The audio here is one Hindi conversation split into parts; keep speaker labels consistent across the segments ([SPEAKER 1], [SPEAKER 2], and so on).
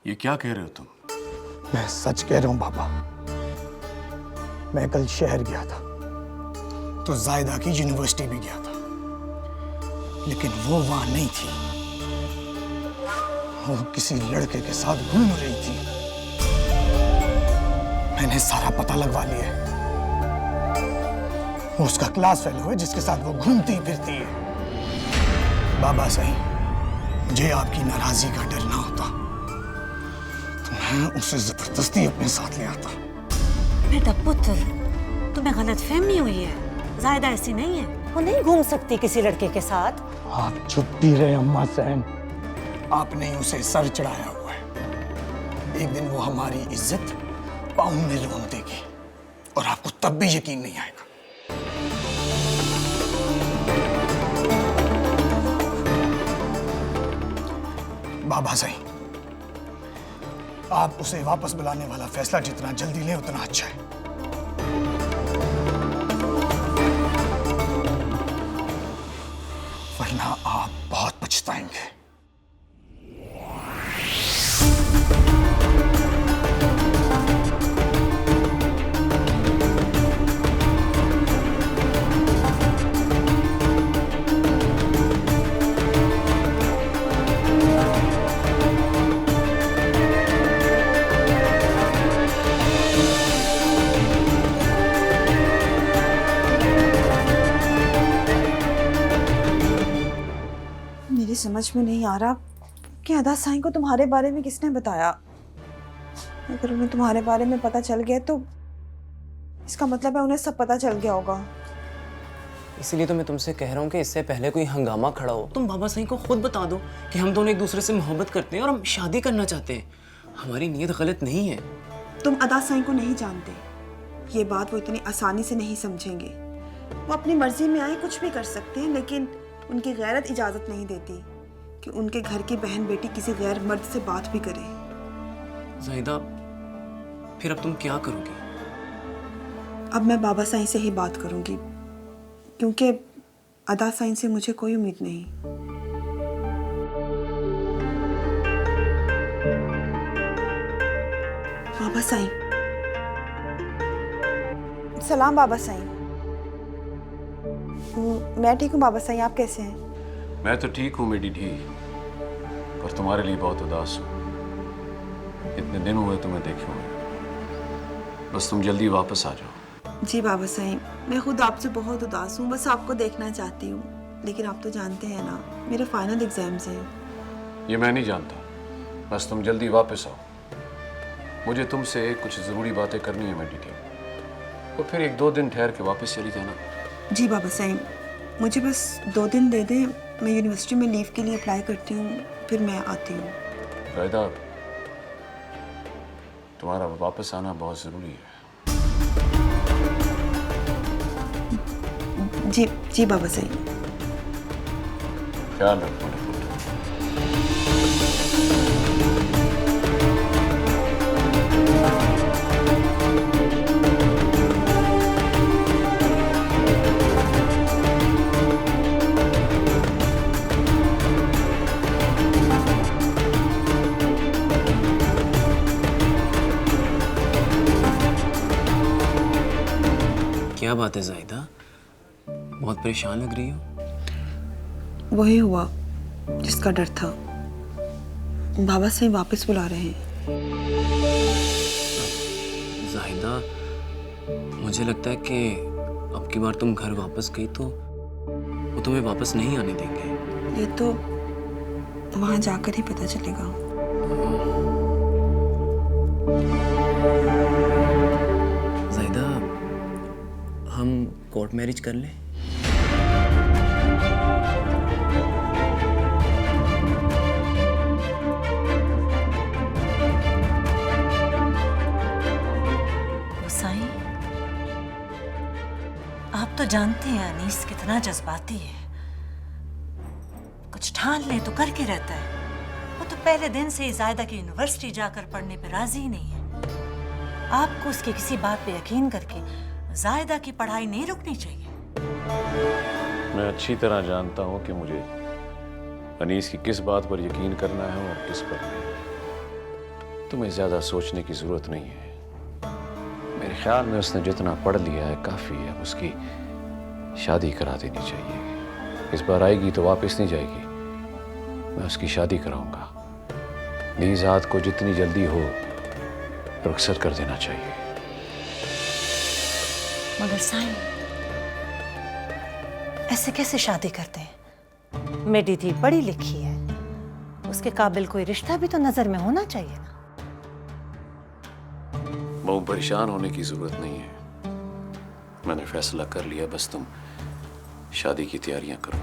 [SPEAKER 1] ये क्या कह रहे हो तुम?
[SPEAKER 2] मैं सच कह रहा हूं बाबा। मैं कल शहर गया था तो जायदा की यूनिवर्सिटी भी गया था, लेकिन वो वहां नहीं थी। वो किसी लड़के के साथ घूम रही थी। मैंने सारा पता लगवा लिया है। वो उसका क्लास फेलो है जिसके साथ वो घूमती फिरती है। बाबा सही, मुझे आपकी नाराजगी का डर ना होता तो मैं उसे जबरदस्ती अपने साथ ले आता।
[SPEAKER 3] बेटा पुत्र, तुम्हें गलतफहमी हुई है। जायदा ऐसी नहीं है, वो नहीं घूम सकती किसी लड़के के साथ।
[SPEAKER 2] आप चुप भी रहे अम्मा सैन। आपने ही उसे सर चढ़ाया हुआ है। एक दिन वो हमारी इज्जत पाँव में रोन देगी और आपको तब भी यकीन नहीं आएगा। बाबा सही, आप उसे वापस बुलाने वाला फैसला जितना जल्दी लें उतना अच्छा है। वरना आप बहुत पछताएंगे।
[SPEAKER 4] मेरी समझ में नहीं आ रहा कि अदा साईं को तुम्हारे बारे में किसने बताया। अगर उन्हें तुम्हारे बारे में पता चल गया तो इसका मतलब है उन्हें सब पता चल गया होगा।
[SPEAKER 5] इसीलिए तो मैं तुमसे कह रहा हूँ कि इससे पहले कोई हंगामा खड़ा हो, तुम बाबा साईं को खुद बता दो कि हम दोनों एक दूसरे से मोहब्बत करते हैं और हम शादी करना चाहते हैं। हमारी नीयत गलत नहीं है।
[SPEAKER 4] तुम अदा साईं को नहीं जानते। ये बात वो इतनी आसानी से नहीं समझेंगे। वो अपनी मर्जी में आए कुछ भी कर सकते हैं, लेकिन उनकी गैरत इजाजत नहीं देती कि उनके घर की बहन बेटी किसी गैर मर्द से बात भी करे।
[SPEAKER 5] जाहिदा, फिर अब तुम क्या करोगी?
[SPEAKER 4] अब मैं बाबा साईं से ही बात करूंगी, क्योंकि अदा साईं से मुझे कोई उम्मीद नहीं। बाबा साईं। सलाम बाबा साईं। मैं ठीक हूँ बाबा साईं, आप कैसे हैं?
[SPEAKER 1] मैं तो ठीक हूँ मेरी ढी, पर तुम्हारे लिए बहुत उदास हूँ। इतने दिन हुए तुम्हें देखे हुए। बस तुम जल्दी वापस आ जाओ।
[SPEAKER 4] जी बाबा साईं, मैं खुद आपसे बहुत उदास हूँ। बस आपको देखना चाहती हूँ, लेकिन आप तो जानते हैं ना, मेरे फाइनल एग्जाम्स हैं।
[SPEAKER 1] ये मैं नहीं जानता, बस तुम जल्दी वापस आओ। मुझे तुमसे कुछ ज़रूरी बातें करनी है मेरी ढी, और फिर 1-2 दिन ठहर के वापस चली जाना।
[SPEAKER 4] जी बाबा साईं, मुझे बस 2 दिन दे दें। मैं यूनिवर्सिटी में लीव के लिए अप्लाई करती हूँ, फिर मैं आती हूँ।
[SPEAKER 1] जायदा, तुम्हारा वापस आना बहुत ज़रूरी है।
[SPEAKER 4] जी जी बाबा साईं।
[SPEAKER 1] ख्याल रखो मेरे पुत्र।
[SPEAKER 5] क्या बात है जाहिदा, बहुत परेशान लग रही हो?
[SPEAKER 4] वही हुआ जिसका डर था। बाबा साईं वापस बुला रहे हैं।
[SPEAKER 5] जाहिदा, मुझे लगता है कि अब की बार तुम घर वापस गई तो वो तुम्हें वापस नहीं आने देंगे।
[SPEAKER 4] ये तो वहां जाकर ही पता चलेगा।
[SPEAKER 5] जाहिदा, हम कोर्ट मैरिज कर लें?
[SPEAKER 3] साईं, आप तो जानते हैं अनीस कितना जज्बाती है। कुछ ठान ले तो करके रहता है। वो तो पहले दिन से ही जायदा की यूनिवर्सिटी जाकर पढ़ने पे राजी ही नहीं है। आपको उसकी किसी बात पे यकीन करके जायदा की पढ़ाई नहीं रुकनी चाहिए।
[SPEAKER 1] मैं अच्छी तरह जानता हूँ कि मुझे अनीस की किस बात पर यकीन करना है और किस पर नहीं। तुम्हें ज़्यादा सोचने की ज़रूरत नहीं है। मेरे ख्याल में उसने जितना पढ़ लिया है काफ़ी है, उसकी शादी करा देनी चाहिए। इस बार आएगी तो वापस नहीं जाएगी, मैं उसकी शादी कराऊंगा। नीज़ात को जितनी जल्दी हो रुखसत कर देना चाहिए।
[SPEAKER 3] मगर साईं, ऐसे कैसे शादी करते हैं? मेरी धी पढ़ी लिखी है, उसके काबिल कोई रिश्ता भी तो नजर में होना चाहिए ना।
[SPEAKER 1] बहु परेशान होने की जरूरत नहीं है, मैंने फैसला कर लिया। बस तुम शादी की तैयारियां करो,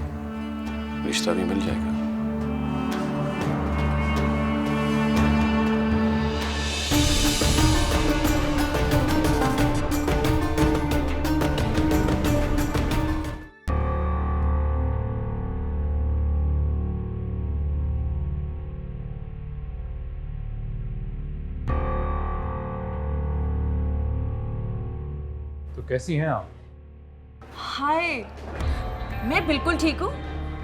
[SPEAKER 1] रिश्ता भी मिल जाएगा।
[SPEAKER 6] तो कैसी हैं आप?
[SPEAKER 7] हाय, मैं बिल्कुल ठीक हूँ,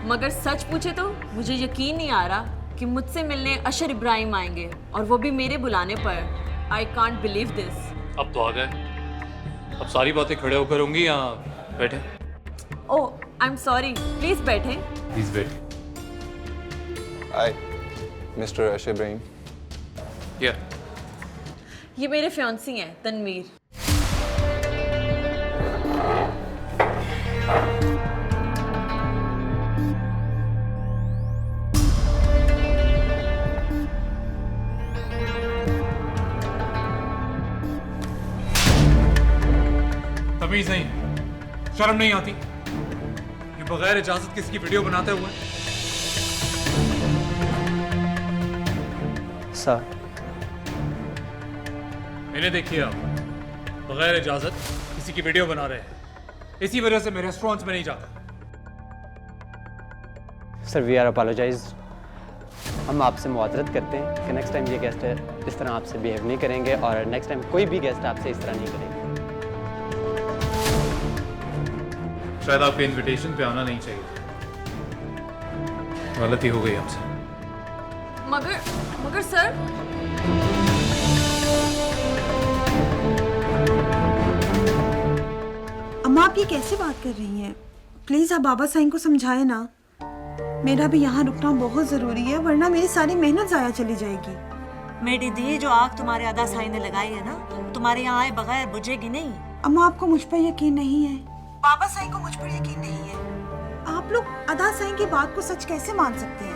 [SPEAKER 7] मगर सच पूछे तो मुझे यकीन नहीं आ रहा कि मुझसे मिलने अशर इब्राहिम आएंगे, और वो भी मेरे बुलाने पर। I can't believe this.
[SPEAKER 6] अब तो आ गए। अब सारी बातें खड़े होकर होंगी या बैठे?
[SPEAKER 7] ओह, आई एम सॉरी, प्लीज बैठे।
[SPEAKER 6] प्लीज बैठे।
[SPEAKER 8] Hi, Mr. Asher Ibrahim.
[SPEAKER 6] या
[SPEAKER 7] ये मेरे फियांसी हैं, तनवीर।
[SPEAKER 6] तमीज नहीं है, शर्म नहीं आती ये बगैर इजाजत किसी की वीडियो बनाते हुए?
[SPEAKER 5] सर,
[SPEAKER 6] इन्हें देखिए, आप बगैर इजाजत किसी की वीडियो बना रहे हैं। इसी वजह से मैं रेस्टोरेंट्स में नहीं जाता।
[SPEAKER 9] Sir we are apologise. हम आपसे मुआतरत करते हैं कि नेक्स्ट टाइम ये गेस्ट इस तरह आपसे बिहेव नहीं करेंगे, और नेक्स्ट टाइम कोई भी गेस्ट आपसे इस तरह नहीं करेंगे।
[SPEAKER 6] शायद आपके इनविटेशन पे आना नहीं चाहिए, गलती हो गई हमसे।
[SPEAKER 7] मगर सर,
[SPEAKER 4] अम्मा आप ये कैसे बात कर रही हैं? प्लीज आप बाबा साईं को समझाएं ना। मेरा भी यहाँ रुकना बहुत जरूरी है, वरना मेरी सारी मेहनत जाया चली जाएगी।
[SPEAKER 3] मेरी दी, जो आग तुम्हारे अदा साईं ने लगाई है ना, तुम्हारे यहाँ आए बगैर बुझेगी नहीं।
[SPEAKER 4] अम्मा आपको मुझ पर यकीन नहीं है, बाबा साईं को मुझ पर यकीन नहीं है। आप लोग अदा साईं की बात को सच कैसे मान सकते हैं?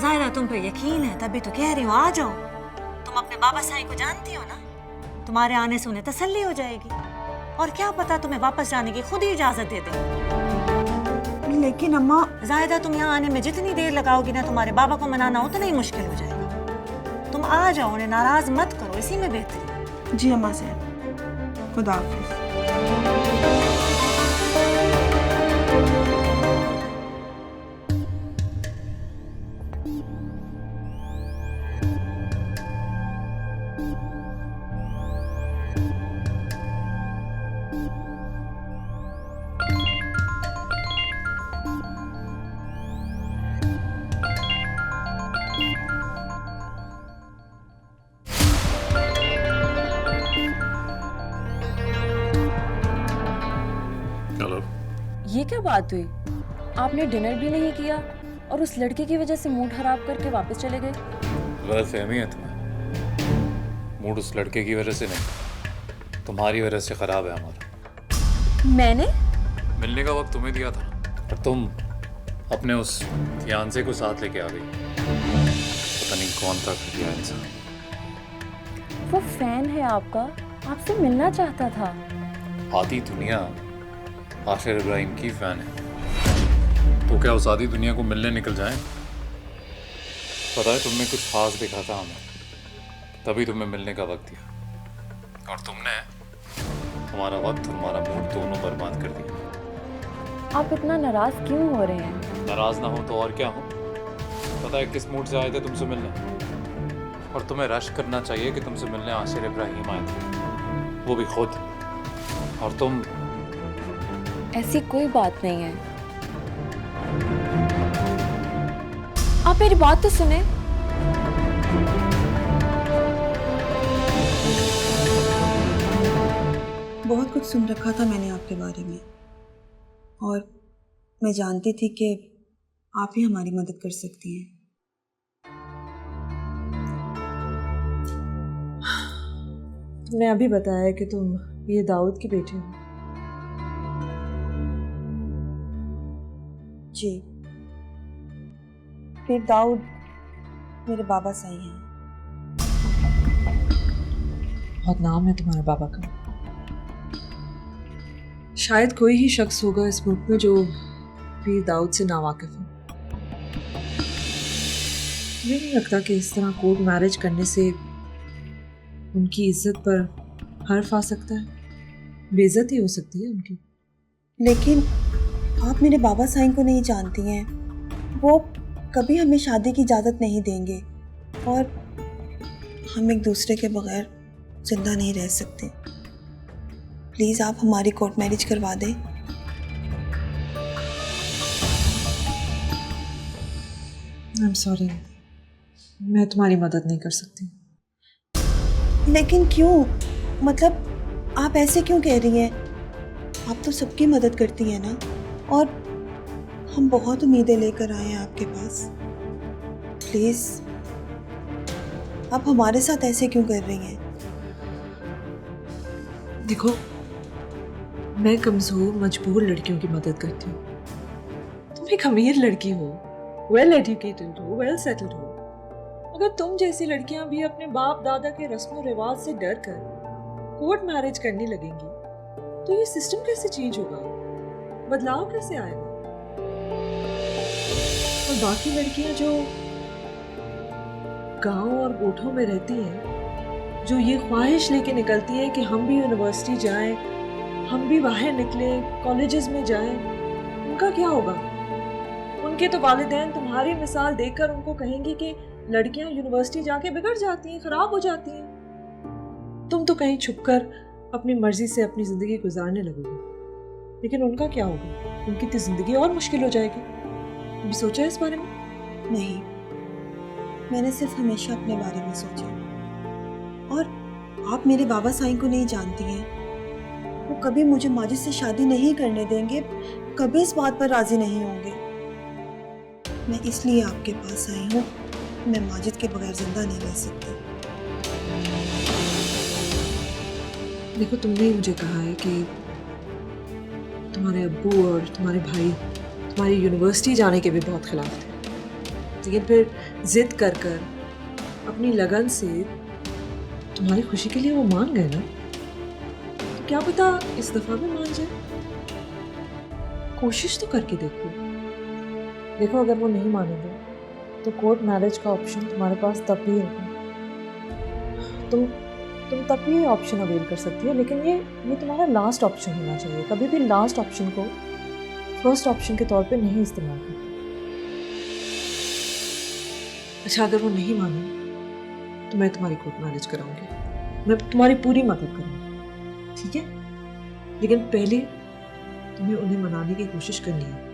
[SPEAKER 3] जाहिरा तुम पे यकीन है, तभी तो कह रही हूँ आ जाओ। तुम अपने बाबा साईं को जानती हो ना, तुम्हारे आने से उन्हें तसल्ली हो जाएगी, और क्या पता तुम्हें वापस जाने की खुद ही इजाजत दे दे।
[SPEAKER 4] लेकिन अम्मा,
[SPEAKER 3] जाहिदा तुम यहाँ आने में जितनी देर लगाओगी ना, तुम्हारे बाबा को मनाना उतना ही मुश्किल हो जाएगा। तुम आ जाओ, उन्हें नाराज मत करो, इसी में बेहतरी।
[SPEAKER 4] जी अम्मा साहब, खुदा हाफिज।
[SPEAKER 1] हेलो।
[SPEAKER 7] ये क्या बात हुई? आपने डिनर भी नहीं किया और उस लड़के की वजह से मूड खराब करके वापस चले गए।
[SPEAKER 6] गलतफहमी है तुम्हें। मूड उस लड़के की वजह से नहीं, तुम्हारी वजह से खराब है हमारा।
[SPEAKER 7] मैंने
[SPEAKER 6] मिलने का वक्त तुम्हें दिया था, पर तुम अपने उस फियांसे को साथ लेके आ गई। पता नहीं कौन था घटिया इंसान।
[SPEAKER 7] वो फैन है आपका, आपसे मिलना चाहता था।
[SPEAKER 6] आधी दुनिया आशिर इब्राहिम की फैन है, तो क्या उस आधी दुनिया को मिलने निकल जाएं? पता है तुमने कुछ खास देखा था हमें, तभी तुम्हें मिलने का वक्त दिया, और तुमने हमारा वक्त और हमारा मूड दोनों बर्बाद कर दिया।
[SPEAKER 7] आप इतना नाराज क्यों हो रहे हैं?
[SPEAKER 6] नाराज ना हो तो और क्या हो। पता है किस मूड से आए थे तुमसे मिलने, और तुम्हें रश करना चाहिए कि तुमसे मिलने आशिर इब्राहिम आए थे, वो भी खुद। और तुम।
[SPEAKER 7] ऐसी कोई बात नहीं है। आप मेरी बात तो सुने।
[SPEAKER 4] बहुत कुछ सुन रखा था मैंने आपके बारे में, और मैं जानती थी कि आप ही हमारी मदद कर सकती हैं।
[SPEAKER 3] तुमने अभी बताया कि तुम ये दाऊद की बेटी हो।
[SPEAKER 4] जी, फिर दाऊद मेरे बाबा सही हैं।
[SPEAKER 3] बहुत नाम है तुम्हारे बाबा का। शायद कोई ही शख्स होगा इस मुल्क में जो पीर दाऊद से नावाकिफ हो। मुझे नहीं लगता कि इस तरह कोर्ट मैरिज करने से उनकी इज्जत पर हर्फ आ सकता है, बेइज्जती हो सकती है उनकी।
[SPEAKER 4] लेकिन आप मेरे बाबा साईं को नहीं जानती हैं, वो कभी हमें शादी की इजाज़त नहीं देंगे, और हम एक दूसरे के बगैर जिंदा नहीं रह सकते। प्लीज़ आप हमारी कोर्ट मैरिज करवा दें।
[SPEAKER 3] आई एम सॉरी, मैं तुम्हारी मदद नहीं कर सकती।
[SPEAKER 4] लेकिन क्यों? मतलब आप ऐसे क्यों कह रही हैं? आप तो सबकी मदद करती हैं ना, और हम बहुत उम्मीदें लेकर आए हैं आपके पास। प्लीज़ आप हमारे साथ ऐसे क्यों कर रही हैं?
[SPEAKER 3] देखो, मैं कमज़ोर मजबूर लड़कियों की मदद करती हूँ। तुम एक अमीर लड़की हो, वेल एजुकेटेड हो, वेल सेटल्ड हो। अगर तुम जैसी लड़कियां भी अपने बाप दादा के रस्म रिवाज से डर कर कोर्ट मैरिज करने लगेंगी तो ये सिस्टम कैसे चेंज होगा, बदलाव कैसे आएगा? और बाकी लड़कियां जो गांव और गोठों में रहती हैं, जो ये ख्वाहिश लेके निकलती हैं कि हम भी यूनिवर्सिटी जाएं, हम भी बाहर निकलें, कॉलेजेस में जाएं, उनका क्या होगा? उनके तो वालिदैन तुम्हारी मिसाल देखकर उनको कहेंगी कि लड़कियां यूनिवर्सिटी जाके बिगड़ जाती हैं, खराब हो जाती हैं। तुम तो कहीं छुपकर अपनी मर्जी से अपनी जिंदगी गुजारने लगोगे, लेकिन उनका क्या होगा? उनकी तो जिंदगी और मुश्किल हो जाएगी। कभी सोचा है इस बारे में?
[SPEAKER 4] नहीं, मैंने सिर्फ हमेशा अपने बारे में सोचा। और आप मेरे बाबा साईं को नहीं जानती हैं, वो कभी मुझे माजिद से शादी नहीं करने देंगे, कभी इस बात पर राजी नहीं होंगे। मैं इसलिए आपके पास आई हूँ, मैं माजिद के बगैर जिंदा नहीं रह सकती।
[SPEAKER 3] देखो, तुमने ही मुझे कहा है कि तुम्हारे अब्बू और तुम्हारे भाई तुम्हारी यूनिवर्सिटी जाने के भी बहुत खिलाफ थे, लेकिन फिर जिद कर कर अपनी लगन से तुम्हारी खुशी के लिए वो मान गए ना। तो क्या पता इस दफा भी मान जाए। कोशिश तो करके देखो। देखो, अगर वो नहीं मानेंगे तो कोर्ट मैरिज का ऑप्शन तुम्हारे पास तब भी होगा। तुम तब भी ये ऑप्शन अवेल कर सकती हो, लेकिन ये तुम्हारा लास्ट ऑप्शन होना चाहिए। कभी भी लास्ट ऑप्शन को फर्स्ट ऑप्शन के तौर पे नहीं इस्तेमाल करते। अच्छा, अगर वो नहीं माने तो मैं तुम्हारी कोर्ट मैरिज कराऊंगी, मैं तुम्हारी पूरी मदद करूंगी, ठीक है? लेकिन पहले तुम्हें उन्हें मनाने की कोशिश करनी है।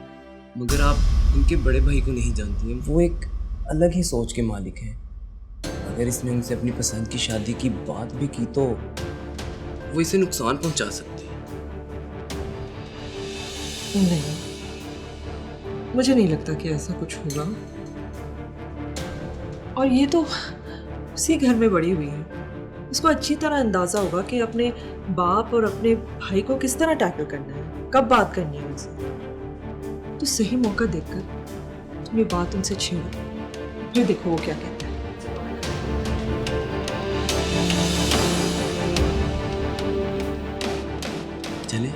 [SPEAKER 5] मगर आप उनके बड़े भाई को नहीं जानती हैं, वो एक अलग ही सोच के मालिक हैं। अगर इसने उनसे अपनी पसंद की शादी की बात भी की तो वो इसे नुकसान पहुंचा सकती है।
[SPEAKER 3] नहीं, मुझे नहीं लगता कि ऐसा कुछ होगा। और ये तो उसी घर में बड़ी हुई है, उसको अच्छी तरह अंदाजा होगा कि अपने बाप और अपने भाई को किस तरह टैकल करना है, कब बात करनी है उनसे। तो सही मौका देखकर तुम ये बात उनसे छेड़ो, फिर देखो वो क्या कहता है।
[SPEAKER 5] चले?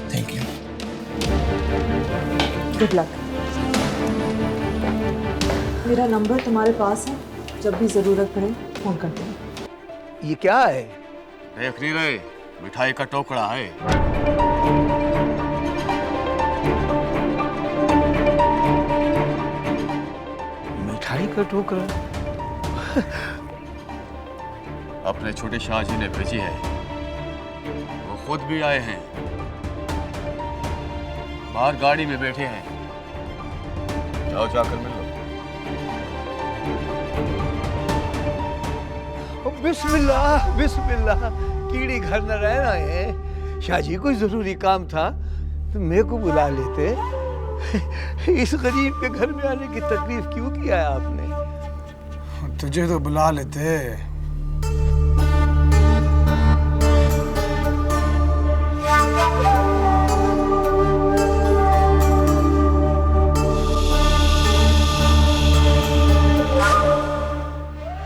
[SPEAKER 2] Thank you.
[SPEAKER 3] Good luck. मेरा नंबर तुम्हारे पास है, जब भी जरूरत पड़े फोन करते हैं।
[SPEAKER 2] ये क्या है?
[SPEAKER 10] देख नहीं रहे, मिठाई का टोकरा है।
[SPEAKER 2] मिठाई का टोकरा?
[SPEAKER 10] अपने छोटे शाह जी ने भेजी है, वो खुद भी आए हैं, बाहर गाड़ी में बैठे हैं। जाओ, जाकर मिल लो।
[SPEAKER 11] बिस्मिल्लाह बिस्मिल्लाह, कीड़ी घर न रहना है। शाहजी कोई जरूरी काम था तो मेरे को बुला लेते। इस गरीब के घर में आने की तकलीफ क्यों किया है आपने?
[SPEAKER 2] तुझे तो बुला लेते।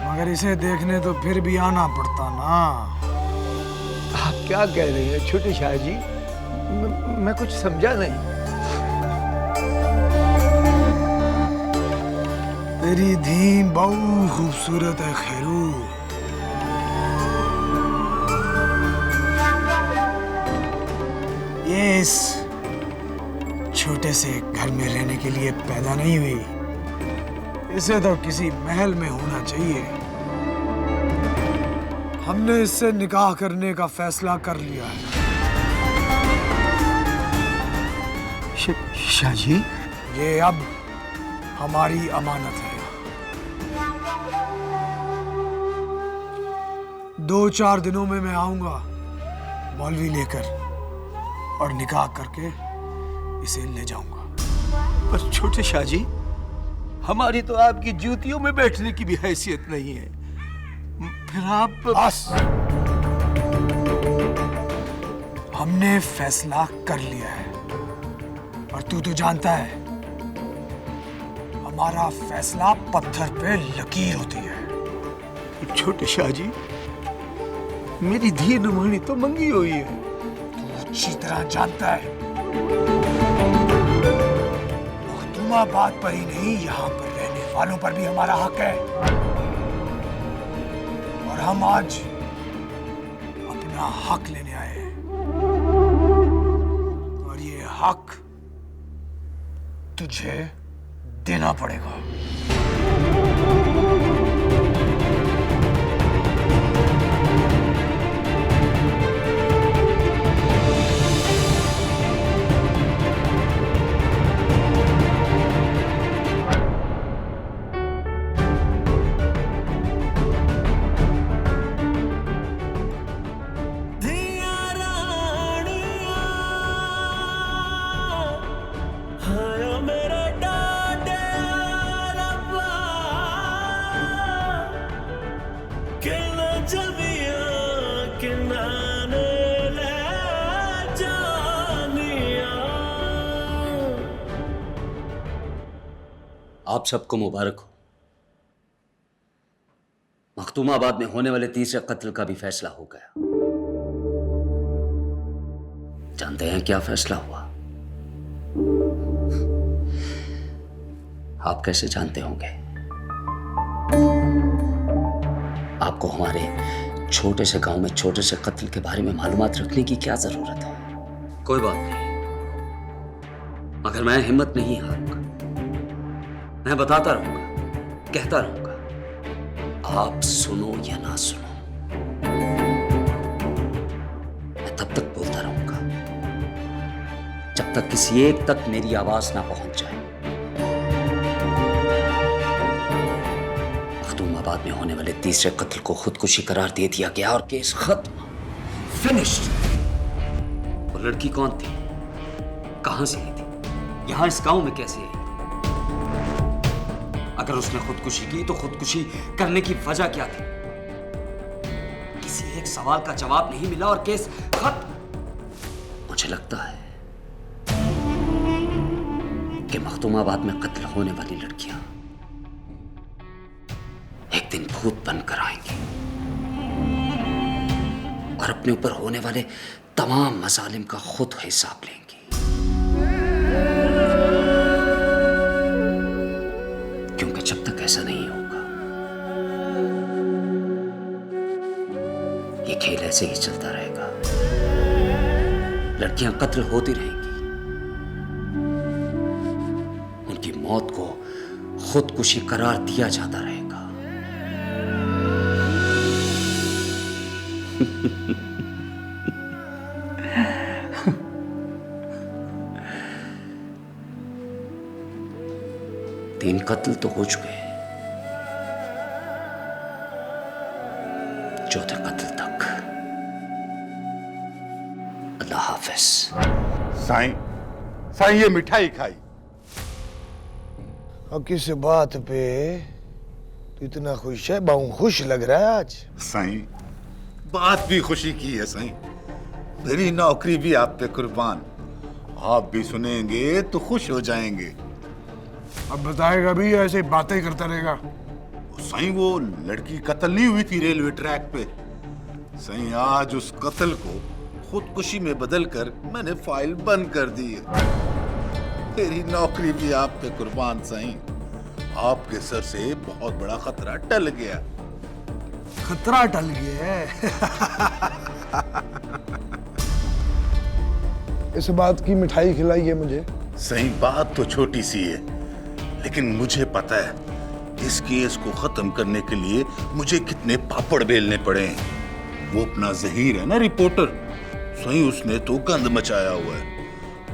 [SPEAKER 2] मगर इसे देखने तो फिर भी आना पड़ता ना।
[SPEAKER 11] आप क्या कह रहे हैं छोटे शाहजी? मैं कुछ समझा नहीं।
[SPEAKER 2] तेरी धी बहुत खूबसूरत है खैरू। ये इस छोटे से घर में रहने के लिए पैदा नहीं हुई। इसे तो किसी महल में होना चाहिए। हमने इससे निकाह करने का फैसला कर लिया है।
[SPEAKER 11] शाहजी,
[SPEAKER 2] ये अब हमारी अमानत है। 2-4 दिनों में मैं आऊंगा मौलवी लेकर और निकाह करके इसे ले जाऊंगा।
[SPEAKER 11] पर छोटे शाहजी, हमारी तो आपकी जूतियों में बैठने की भी हैसियत नहीं है। फिर आप
[SPEAKER 2] बस, हमने फैसला कर लिया है और तू तो जानता है हमारा फैसला पत्थर पे लकीर होती है।
[SPEAKER 11] छोटे शाहजी, मेरी धी नुमानी तो मंगी हुई है।
[SPEAKER 2] तू अच्छी तरह जानता है मखदूमाबाद पर ही नहीं, यहाँ पर रहने वालों पर भी हमारा हक है। और हम आज अपना हक लेने आए हैं। और ये हक तुझे देना पड़ेगा।
[SPEAKER 12] आप सबको मुबारक हो। मखदूमाबाद में होने वाले तीसरे कत्ल का भी फैसला हो गया। जानते हैं क्या फैसला हुआ? आप कैसे जानते होंगे? आपको हमारे छोटे से गांव में छोटे से कत्ल के बारे में मालूमात रखने की क्या जरूरत है? कोई बात नहीं, मगर मैं हिम्मत नहीं हारूंगा। मैं बताता रहूंगा, कहता रहूंगा। आप सुनो या ना सुनो, मैं तब तक बोलता रहूंगा जब तक किसी एक तक मेरी आवाज ना पहुंच जाए। मखदूमाबाद में होने वाले तीसरे कत्ल को खुदकुशी करार दे दिया गया और केस खत्म, फिनिश्ड। वो लड़की कौन थी? कहां से आई थी? यहां इस गांव में कैसे आई? अगर उसने खुदकुशी की तो खुदकुशी करने की वजह क्या थी? किसी एक सवाल का जवाब नहीं मिला और केस खत्म। मुझे लगता है कि मखदूमाबाद में कत्ल होने वाली लड़कियां एक दिन भूत बनकर आएंगी और अपने ऊपर होने वाले तमाम मजालिम का खुद हिसाब लेंगी। क्योंकि जब तक ऐसा नहीं होगा, ये खेल ऐसे ही चलता रहेगा। लड़कियां कत्ल होती रहेंगी, उनकी मौत को खुदकुशी करार दिया जाता रहेगा। तीन कत्ल तो हो चुके हैं, चौथे कत्ल तक। अल्लाह हाफिज।
[SPEAKER 13] साईं, साईं ये मिठाई खाई।
[SPEAKER 11] और किस बात पे तू इतना खुश है? बहुत खुश लग रहा है आज।
[SPEAKER 13] साईं, बात भी खुशी की है साईं। मेरी नौकरी भी आप पे कुर्बान। आप भी सुनेंगे तो खुश हो जाएंगे।
[SPEAKER 11] अब बताएगा भी ऐसे बातें करता रहेगा?
[SPEAKER 13] साईं वो लड़की कत्ल नहीं हुई थी रेलवे ट्रैक पे? साईं आज उस कत्ल को खुदकुशी में बदलकर मैंने फाइल बंद कर दी है। मेरी नौकरी भी आप पे कुर्बान साईं। आपके सर से बहुत बड़ा खतरा टल गया।
[SPEAKER 11] खतरा टल गया है? इस बात की मिठाई खिलाई है मुझे।
[SPEAKER 13] सही बात तो छोटी सी है, लेकिन मुझे पता है इस केस को खत्म करने के लिए मुझे कितने पापड़ बेलने पड़े हैं। वो अपना जहीर है ना रिपोर्टर, सही उसने तो गंद मचाया हुआ है।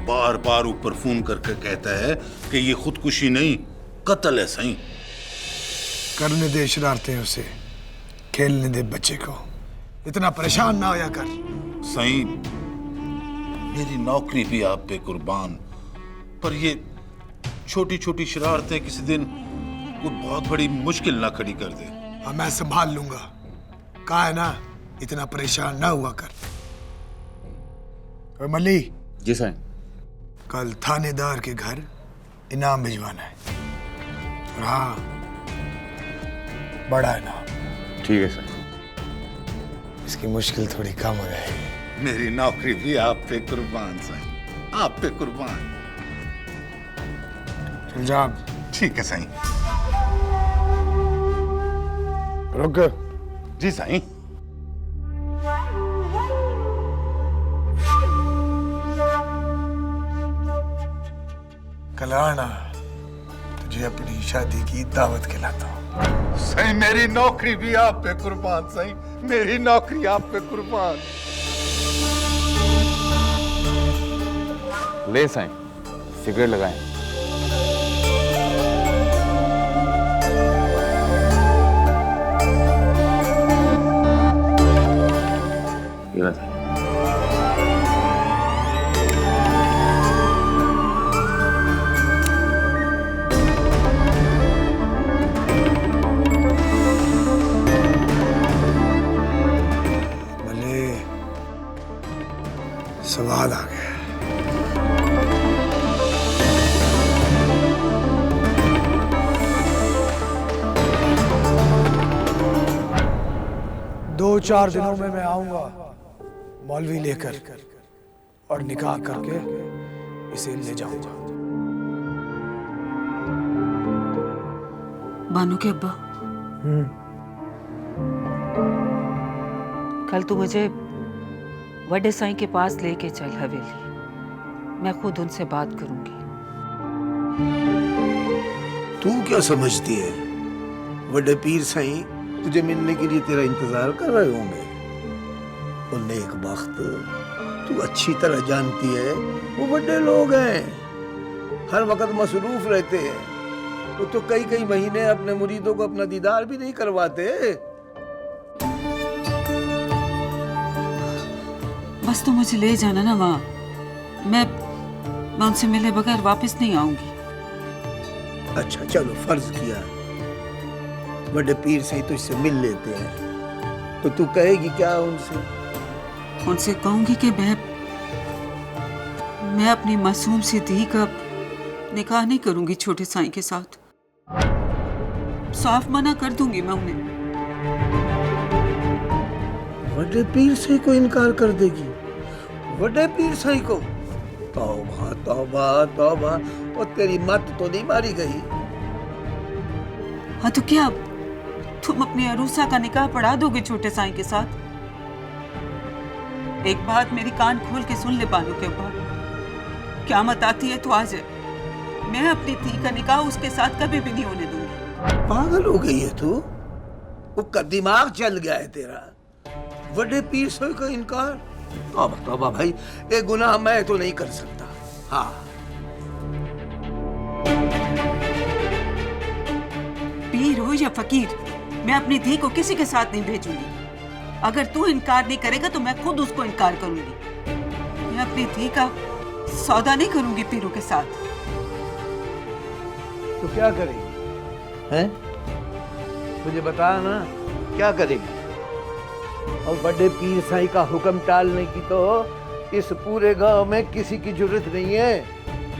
[SPEAKER 13] बार बार ऊपर फोन करके कहता है कि ये खुदकुशी नहीं कत्ल है। सही
[SPEAKER 11] करने दे शरारतें उसे, खेलने दे बच्चे को, इतना परेशान ना होया कर।
[SPEAKER 13] सही मेरी नौकरी भी आप पे कुर्बान, पर ये छोटी छोटी शरारतें किसी दिन कोई बहुत बड़ी मुश्किल ना खड़ी कर दे।
[SPEAKER 11] हाँ मैं संभाल लूंगा, कहा है ना, इतना परेशान ना हुआ कर। और मल्ली
[SPEAKER 10] जी साईं,
[SPEAKER 11] कल थानेदार के घर इनाम भिजवाना है। और हाँ, बड़ा इनाम।
[SPEAKER 10] ठीक है साईं।
[SPEAKER 11] इसकी मुश्किल थोड़ी कम हो जाएगी।
[SPEAKER 13] मेरी नौकरी भी आप पे कुर्बान साईं, आप पे कुर्बान।
[SPEAKER 11] चल जा।
[SPEAKER 13] ठीक है साईं।
[SPEAKER 11] रुक।
[SPEAKER 13] जी साईं।
[SPEAKER 11] कल आना, तुझे अपनी शादी की दावत खिलाता हूँ।
[SPEAKER 13] साईं मेरी नौकरी भी आप पे कुर्बान साईं, मेरी नौकरी आप पे कुर्बान।
[SPEAKER 10] ले साईं, सिगरेट लगाएं। ये बात है।
[SPEAKER 11] भले सवाल आ गया। दो चार दिनों में मैं आऊंगा मौलवी लेकर और निकाह करके इसे ले जाऊंगा।
[SPEAKER 14] बानू के अब्बा, कल तू मुझे वड्डे साईं के पास लेके चल हवेली, मैं खुद उनसे बात करूंगी।
[SPEAKER 11] तू क्या समझती है? वड्डे पीर साईं तुझे मिलने के लिए तेरा इंतजार कर रहे होंगे। और नेक बख्त, तू अच्छी तरह जानती है वो बड़े लोग हैं, हर वक्त मसरूफ रहते हैं। वो तो कई कई महीने अपने मुरीदों को अपना दीदार भी नहीं करवाते।
[SPEAKER 14] बस तो मुझे ले जाना ना वहाँ, मैं उनसे मिले बगैर वापस नहीं आऊंगी।
[SPEAKER 11] अच्छा चलो, फर्ज किया बड़े पीर से तो इससे मिल लेते हैं, तो तू कहेगी क्या उनसे?
[SPEAKER 14] उनसे कहूंगी कि मैं अपनी मासूम सी धी का निकाह नहीं करूंगी छोटे साईं के साथ। साफ मना कर दूंगी मैं उन्हें।
[SPEAKER 11] बड़े पीर से को इनकार कर देगी? बड़े पीर से को? तौबा तौबा तौबा, और तेरी मत तो नहीं मारी गई?
[SPEAKER 14] हाँ तो क्या तुम अपनी अरूसा का निकाह पढ़ा दोगे छोटे साईं के साथ? एक बात मेरी कान खोल के सुन ले बानू के ऊपर, क़यामत आती है तो आ जाए, मैं अपनी धी का निकाह उसके साथ कभी भी नहीं होने दूंगी।
[SPEAKER 11] पागल हो गई है तू? उसका दिमाग चल गया है तेरा। बड़े पीर से का इनकार? तौबा तौबा भाई, ये गुनाह मैं तो नहीं कर सकता। हाँ
[SPEAKER 14] पीर हो या फकीर, मैं अपनी धी को किसी के साथ नहीं भेजूंगी। अगर तू इनकार नहीं करेगा तो मैं खुद उसको इनकार करूंगी। मैं अपनी धी का सौदा नहीं करूंगी पीरू के साथ।
[SPEAKER 11] तो क्या करेगी? हैं? मुझे बता ना, क्या करेगी? और बड़े पीर साईं का हुक्म टालने की तो इस पूरे गांव में किसी की जरूरत नहीं है।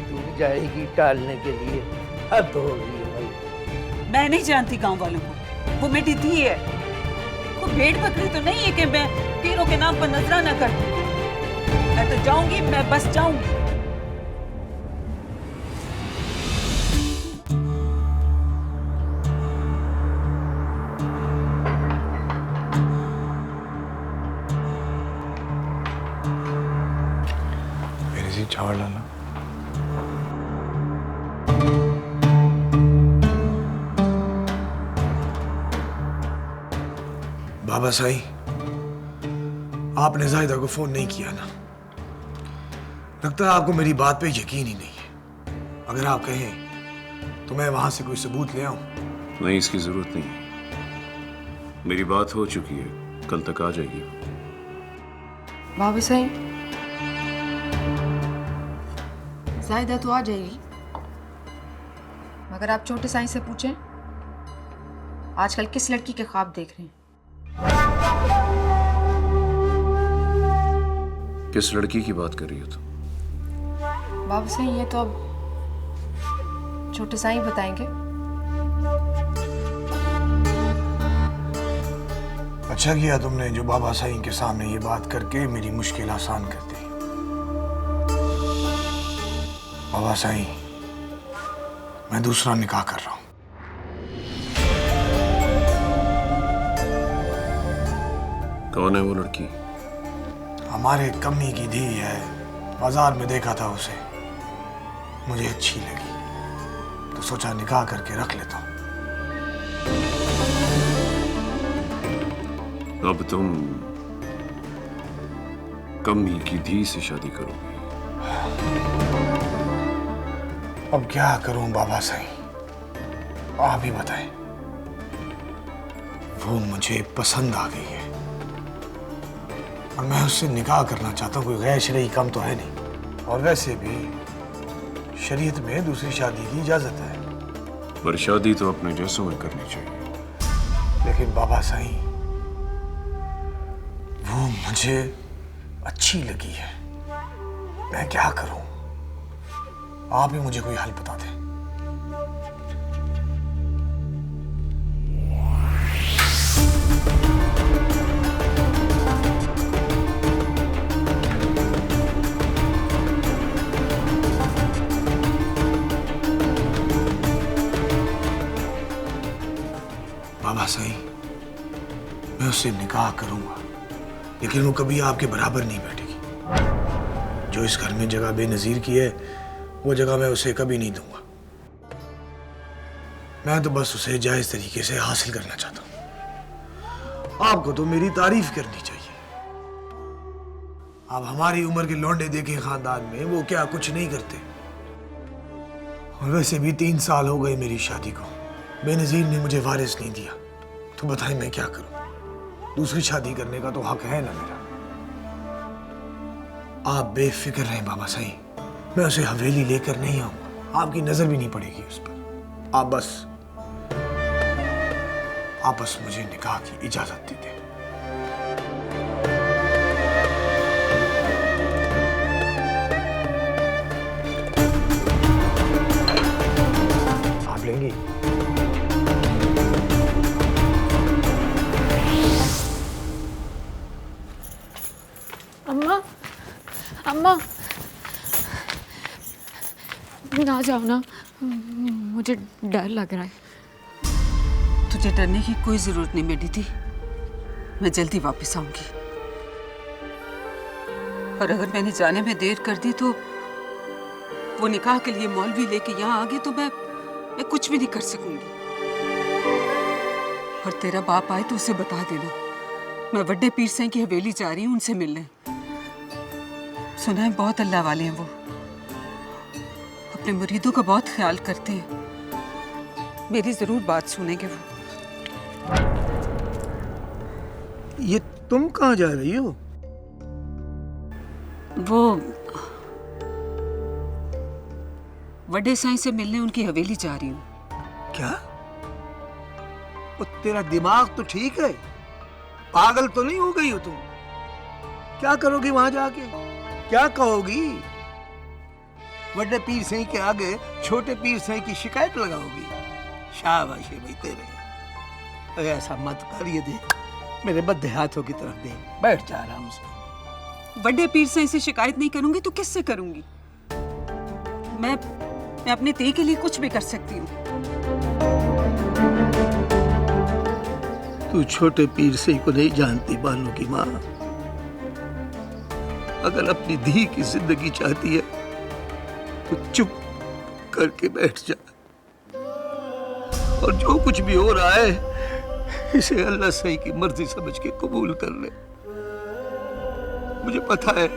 [SPEAKER 11] तू जाएगी टालने के लिए? हद हो गई है भाई।
[SPEAKER 14] मैं नहीं जानती गांव वालों को, वो मेरी धी है। वो भेड़ बकरी तो नहीं है कि मैं पीरों के नाम पर नजराना कर दूं। मैं तो जाऊंगी, मैं बस जाऊंगी।
[SPEAKER 2] झाड़ डालना। बाबा साईं, आपने जाहिदा को फोन नहीं किया ना? लगता है आपको मेरी बात पे यकीन ही नहीं है। अगर आप कहें तो मैं वहां से कोई सबूत ले आऊं?
[SPEAKER 1] नहीं, इसकी जरूरत नहीं है। मेरी बात हो चुकी है, कल तक आ जाएगी।
[SPEAKER 15] बाबा साईं, जाहिदा तो आ जाएगी, मगर आप छोटे साईं से पूछें आजकल किस लड़की के ख्वाब देख रहे हैं।
[SPEAKER 1] किस लड़की की बात कर रही हो तुम?
[SPEAKER 15] बाबा साईं, ये तो अब छोटे साईं बताएंगे।
[SPEAKER 2] अच्छा किया तुमने जो बाबा साईं के सामने ये बात करके मेरी मुश्किल आसान कर दी। बाबा साईं, मैं दूसरा निकाह कर रहा हूं।
[SPEAKER 1] कौन है वो लड़की?
[SPEAKER 2] हमारे कम्मी की धी है। बाजार में देखा था उसे, मुझे अच्छी लगी तो सोचा निकाह करके रख लेता हूं।
[SPEAKER 1] अब तुम कम्मी की धी से शादी करोगे?
[SPEAKER 2] अब क्या करूं बाबा साईं, आप ही बताएं। वो मुझे पसंद आ गई है और मैं उससे निकाह करना चाहता हूं। कोई गैर शरई काम तो है नहीं, और वैसे भी शरीयत में दूसरी शादी की इजाजत है।
[SPEAKER 1] पर शादी तो अपने जैसों में करनी चाहिए।
[SPEAKER 2] लेकिन बाबा साईं, वो मुझे अच्छी लगी है, मैं क्या करूं? आप ही मुझे कोई हल बता दें। बाबा साईं, मैं उससे निकाह करूंगा, लेकिन वो कभी आपके बराबर नहीं बैठेगी। जो इस घर में जगह बेनजीर की है, वो जगह मैं उसे कभी नहीं दूंगा। मैं तो बस उसे जायज तरीके से हासिल करना चाहता हूं। आपको तो मेरी तारीफ करनी चाहिए। आप हमारी उम्र के लौंडे देखे खानदान में, वो क्या कुछ नहीं करते? और वैसे भी 3 साल हो गए मेरी शादी को, बेनजीर ने मुझे वारिस नहीं दिया। तो बताएं मैं क्या करूं? दूसरी शादी करने का तो हक है ना मेरा। आप बेफिक्र रहें बाबा साईं, मैं उसे हवेली लेकर नहीं आऊंगा। आपकी नजर भी नहीं पड़ेगी उस पर। आप बस मुझे निकाह की इजाजत दे दें। आप लेंगी?
[SPEAKER 15] अम्मा, अम्मा, ना जाओ ना, मुझे डर लग रहा है।
[SPEAKER 14] तुझे डरने की कोई जरूरत नहीं मेरी थी, मैं जल्दी वापस आऊंगी। और अगर मैंने जाने में देर कर दी तो वो निकाह के लिए मौलवी लेके यहाँ आ गए तो मैं कुछ भी नहीं कर सकूंगी। और तेरा बाप आए तो उसे बता देना मैं बड़े पीर साईं की हवेली जा रही हूँ उनसे मिलने। सुना है बहुत अल्लाह वाले हैं वो, अपने मुरीदों का बहुत ख्याल करते हैं। मेरी जरूर बात सुनेंगे वो।
[SPEAKER 11] ये तुम कहाँ जा रही हो?
[SPEAKER 14] वो वड्डे साईं से मिलने उनकी हवेली जा रही हूँ।
[SPEAKER 11] क्या? वो तेरा दिमाग तो ठीक है, पागल तो नहीं हो गई हो तुम? क्या करोगी वहां जाके? क्या कहोगी? बड़े पीर सिंह के आगे छोटे पीर सिंह की शिकायत लगाओगी? शाबाश है भाई तेरे। अरे ऐसा मत कर, ये देख मेरे बद्दे हाथों की तरफ देख, बैठ जा आराम से।
[SPEAKER 14] बड़े पीर सिंह से शिकायत नहीं करूंगी तो किससे करूंगी? मैं अपने ते के लिए कुछ भी कर सकती हूँ।
[SPEAKER 11] तू छोटे पीर सिंह को नहीं जानती बानू की माँ। अगर अपनी धी की जिंदगी चाहती है तो चुप करके बैठ जा, और जो कुछ भी हो रहा है इसे अल्लाह सही की मर्जी समझ के कबूल कर ले। मुझे पता है,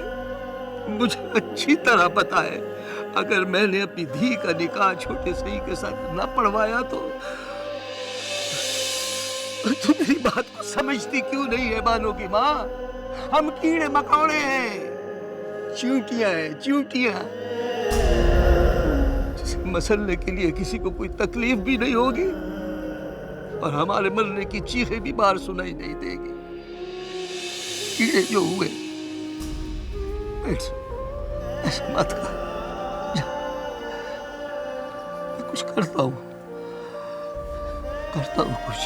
[SPEAKER 11] मुझे अच्छी तरह पता है, अगर मैंने अपनी धी का निकाह छोटे सही के साथ न पढ़वाया तो मेरी बात को समझती क्यों नहीं है बानो की माँ? हम कीड़े मकोड़े हैं, चींटियां हैं, चींटियां। जिस मसलने के लिए किसी को कोई तकलीफ भी नहीं होगी और हमारे मरने की चीखें भी बाहर सुनाई नहीं देगी। कीड़े जो हुए, ऐसा मत कर। मैं कुछ करता हूँ कुछ।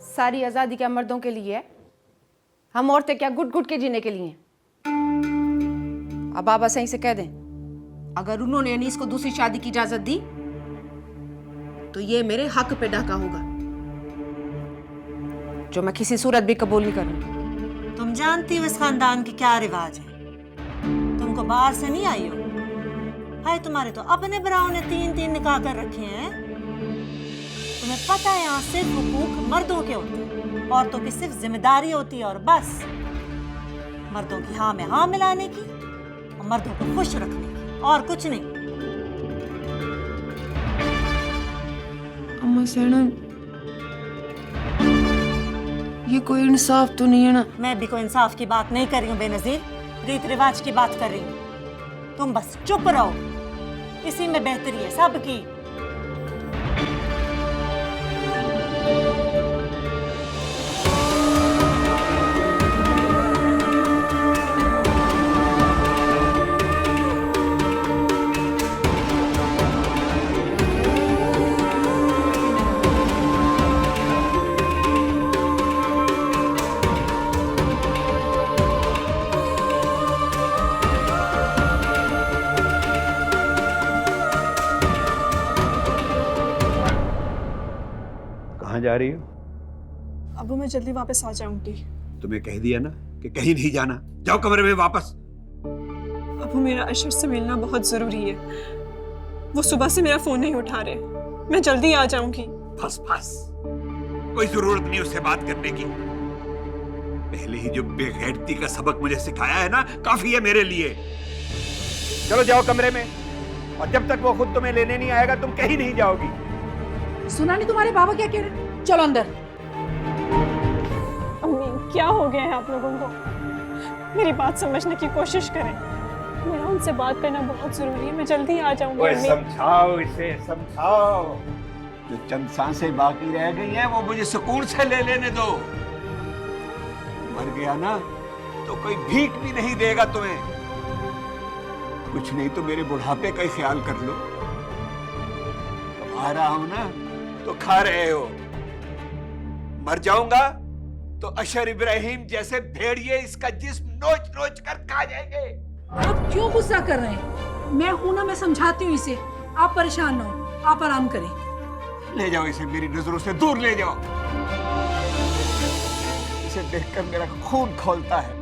[SPEAKER 15] सारी आजादी क्या मर्दों के लिए है? हम औरतें क्या गुट गुट के जीने के लिए हैं? अब बाबा सही से कह दें, अगर उन्होंने अनीस को दूसरी शादी की इजाजत दी तो ये मेरे हक पे डाका होगा, जो मैं किसी सूरत भी कबूल नहीं करूंगी।
[SPEAKER 3] तुम जानती हो इस खानदान की क्या रिवाज है? तुमको बाहर से नहीं आई हो। हाय, तुम्हारे तो अपने भराओं ने 3-3 निकाह कर रखे हैं। तुम्हें पता है यहाँ सिर्फ हुकूक मर्दों के होते हैं, औरतों की सिर्फ जिम्मेदारी होती है, और बस मर्दों की हाँ में हाँ मिलाने की और मर्दों को खुश रखने की, और कुछ नहीं।
[SPEAKER 15] अम्मा सेना, ये कोई इंसाफ तो नहीं है ना?
[SPEAKER 3] मैं भी कोई इंसाफ की बात नहीं कर रही हूँ बेनजीर, रीत रिवाज की बात कर रही हूँ। तुम बस चुप रहो, इसी में बेहतरी है सबकी।
[SPEAKER 11] कहाँ जा रही हो?
[SPEAKER 16] अबू मैं जल्दी वापस आ जाऊंगी।
[SPEAKER 11] तुम्हें कह दिया ना कि कहीं नहीं जाना। जाओ कमरे में वापस।
[SPEAKER 16] अबू मेरा अशर से मिलना बहुत जरूरी है, वो सुबह से मेरा फोन नहीं उठा रहे। मैं जल्दी आ जाऊंगी।
[SPEAKER 11] बस कोई जरूरत नहीं उससे बात करने की। पहले ही जो बेगैरती का सबक मुझे सिखाया है ना, काफी है मेरे लिए। चलो जाओ कमरे में, और जब तक वो खुद तुम्हें लेने नहीं आएगा तुम कहीं नहीं जाओगी।
[SPEAKER 16] सुना नहीं तुम्हारे बाबा क्या कह रहे? चलो अंदर। अम्मी क्या हो गया है आप लोगों को? मेरी बात समझने की कोशिश करें। मेरा उनसे बात करना बहुत जरूरी है। मैं जल्दी आ जाऊंगी। अम्मी
[SPEAKER 11] समझाओ इसे, समझाओ। जो चंद सांसें बाकी रह गई हैं वो मुझे सुकून से ले लेने दो। मर गया ना तो कोई भीख भी नहीं देगा तुम्हें। कुछ नहीं तो मेरे बुढ़ापे का ही ख्याल कर लो। आ रहा हूं ना तो खा रहे हो, मर जाऊंगा तो अशर इब्राहिम जैसे भेड़िए इसका जिस्म नोच नोच कर खा जाएंगे।
[SPEAKER 17] आप क्यों गुस्सा कर रहे हैं? मैं हूं ना, मैं समझाती हूँ इसे। आप परेशान न हो, आप आराम करें।
[SPEAKER 11] ले जाओ इसे, मेरी नजरों से दूर ले जाओ। इसे देखकर मेरा खून खौलता है।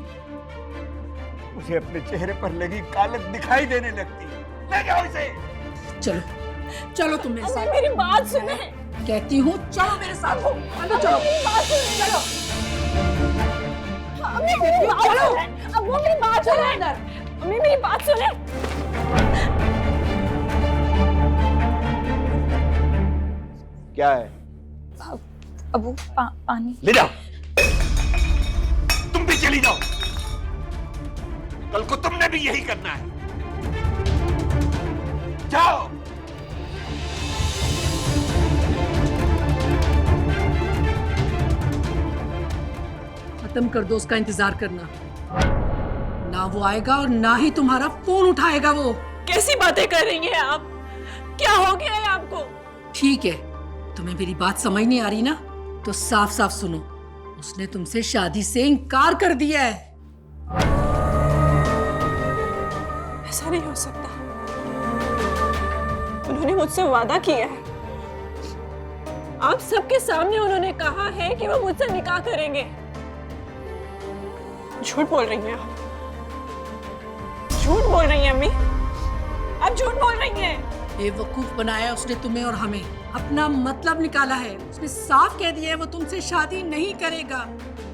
[SPEAKER 11] उसे अपने चेहरे पर लगी कालक दिखाई देने लगती है। ले जाओ इसे।
[SPEAKER 17] चलो चलो तुम मेरे साथ।
[SPEAKER 16] मेरी बात सुने।
[SPEAKER 17] कहती हूँ चलो मेरे साथ। चलो चलो
[SPEAKER 16] मेरी बात सुने।
[SPEAKER 17] चलो।
[SPEAKER 16] अम्मी मेरी बात सुने। अब वो मेरी बात सुने। अम्मी मेरी बात सुने।
[SPEAKER 11] क्या है?
[SPEAKER 16] अबू पानी।
[SPEAKER 11] ले जाओ। तुम भी चली जाओ। कल को तुमने भी यही करना है। जाओ।
[SPEAKER 17] खत्म कर दो उसका इंतजार करना। ना वो आएगा और ना ही तुम्हारा फोन उठाएगा वो।
[SPEAKER 16] कैसी बातें कर रही हैं आप? क्या हो गया है आपको?
[SPEAKER 17] ठीक है, तुम्हें मेरी बात समझ नहीं आ रही ना, तो साफ साफ सुनो। उसने तुमसे शादी से इनकार कर दिया है।
[SPEAKER 16] ऐसा नहीं हो सकता। उन्होंने मुझसे वादा किया है। आप सबके सामने उन्होंने कहा है कि वो मुझसे निकाह करेंगे। झूठ बोल रही हैं आप। झूठ बोल रही हैं अम्मी। आप झूठ बोल रही हैं।
[SPEAKER 17] बेवकूफ बनाया उसने तुम्हें और हमें। अपना मतलब निकाला है। उसने साफ कह दिया है वो तुमसे शादी नहीं करेगा।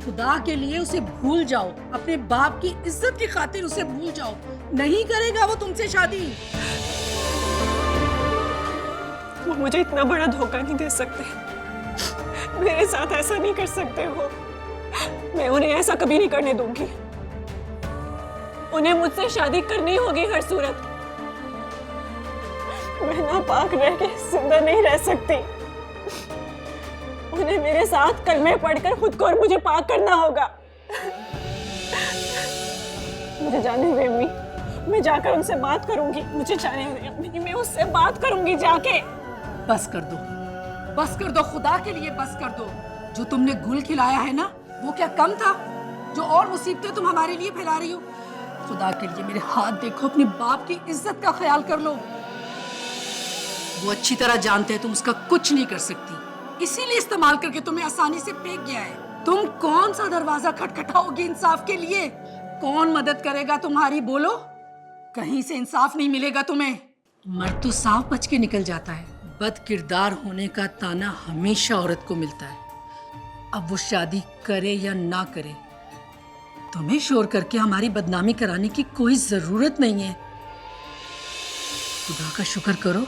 [SPEAKER 17] खुदा के लिए उसे भूल जाओ। अपने बाप की इज्जत की खातिर उसे भूल जाओ। नहीं करेगा वो तुमसे शादी।
[SPEAKER 16] वो मुझे इतना बड़ा धोखा नहीं दे सकते। मेरे साथ ऐसा नहीं कर सकते वो। मैं उन्हें ऐसा कभी नहीं करने दूंगी। उन्हें मुझसे शादी करनी होगी हर सूरत। मैं नापाक रह के जिंदा नहीं रह सकती। उन्हें मेरे साथ कलमे पढ़कर खुद को और मुझे पाक करना होगा। मुझे जाने दे अम्मी। मैं जाकर उनसे बात करूंगी। मुझे जाने दे अम्मी। मैं उससे बात करूंगी जाके।
[SPEAKER 17] बस कर दो, बस कर दो, खुदा के लिए बस कर दो। जो तुमने गुल खिलाया है ना, वो क्या कम था? जो और मुसीबतें तुम हमारे लिए फैला रही हो। खुदा के लिए मेरे हाथ देखो। अपने बाप की इज्जत का ख्याल कर लो। वो अच्छी तरह जानते हैं तुम उसका कुछ नहीं कर सकती, इसीलिए इस्तेमाल करके तुम्हें आसानी से फेंक गया है। तुम कौन सा दरवाजा खटखटाओगे इंसाफ के लिए? कौन मदद करेगा तुम्हारी? बोलो। कहीं से इंसाफ नहीं मिलेगा तुम्हें। मर्द तो साफ बच के निकल जाता है। बद किरदार होने का ताना हमेशा औरत को मिलता है। अब वो शादी करे या ना करे, तुम्हें शोर करके हमारी बदनामी कराने की कोई जरूरत नहीं है। खुदा का शुक्र करो,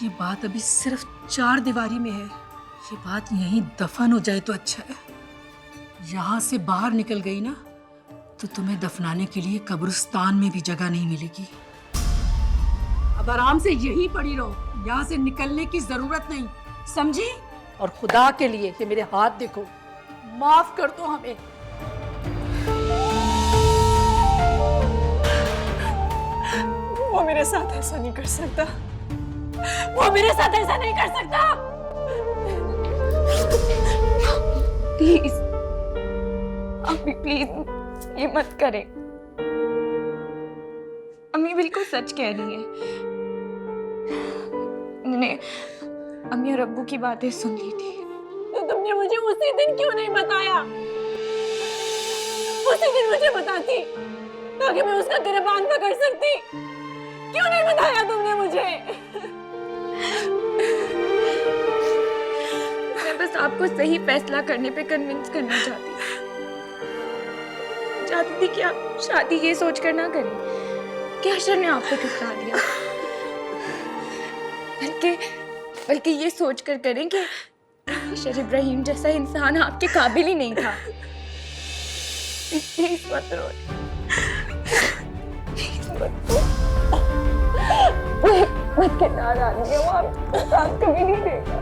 [SPEAKER 17] ये बात अभी सिर्फ 4 दीवारी में है। ये बात यहीं दफन हो जाए तो अच्छा है। यहाँ से बाहर निकल गई ना, तो तुम्हें दफनाने के लिए कब्रिस्तान में भी जगह नहीं मिलेगी। अब आराम से यहीं पड़ी रहो। यहाँ से निकलने की जरूरत नहीं, समझी? और खुदा के लिए ये मेरे हाथ देखो। माफ कर दो हमें।
[SPEAKER 16] वो मेरे साथ ऐसा नहीं कर सकता। वो मेरे साथ ऐसा नहीं कर सकता।
[SPEAKER 18] प्लीज अम्मी, प्लीज ये मत करें। अम्मी बिल्कुल सच कह रही है। मैंने अम्मी और अब्बू की बातें सुन ली थी।
[SPEAKER 16] तो तुमने मुझे उसी दिन क्यों नहीं बताया? उसी दिन मुझे बताती ताकि मैं उसका गिरबान पकड़ सकती। क्यों नहीं बताया तुमने मुझे?
[SPEAKER 18] मैं बस आपको सही फैसला करने पे कन्विंस करना चाहती थी कि आप शादी ये सोचकर ना करें कि अशर ने आपको ठुकरा दिया, बल्कि ये सोचकर करें कि अशर इब्राहिम जैसा इंसान आपके काबिल ही नहीं था। प्लीज मत रो, मत के नाराज आदमी है वो, आपको साथ कभी नहीं देगा।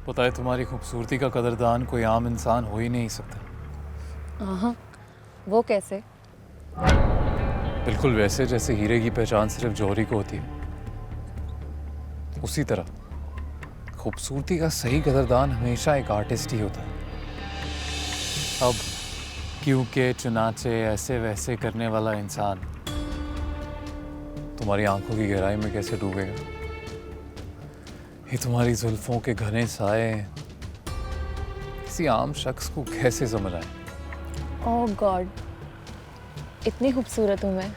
[SPEAKER 6] पता है, तुम्हारी खूबसूरती का कदरदान कोई आम इंसान हो ही नहीं सकता।
[SPEAKER 18] हाँ, वो कैसे?
[SPEAKER 6] बिल्कुल वैसे जैसे हीरे की पहचान सिर्फ जौहरी को होती है, उसी तरह खूबसूरती का सही कदरदान हमेशा एक आर्टिस्ट ही होता है। अब क्योंकि चुनाचे ऐसे वैसे करने वाला इंसान तुम्हारी आंखों की गहराई में कैसे डूबेगा? ये तुम्हारी जुल्फों के घने साए किसी आम शख्स को कैसे समझ आए?
[SPEAKER 7] ओह गॉड, इतनी खूबसूरत हूँ मैं?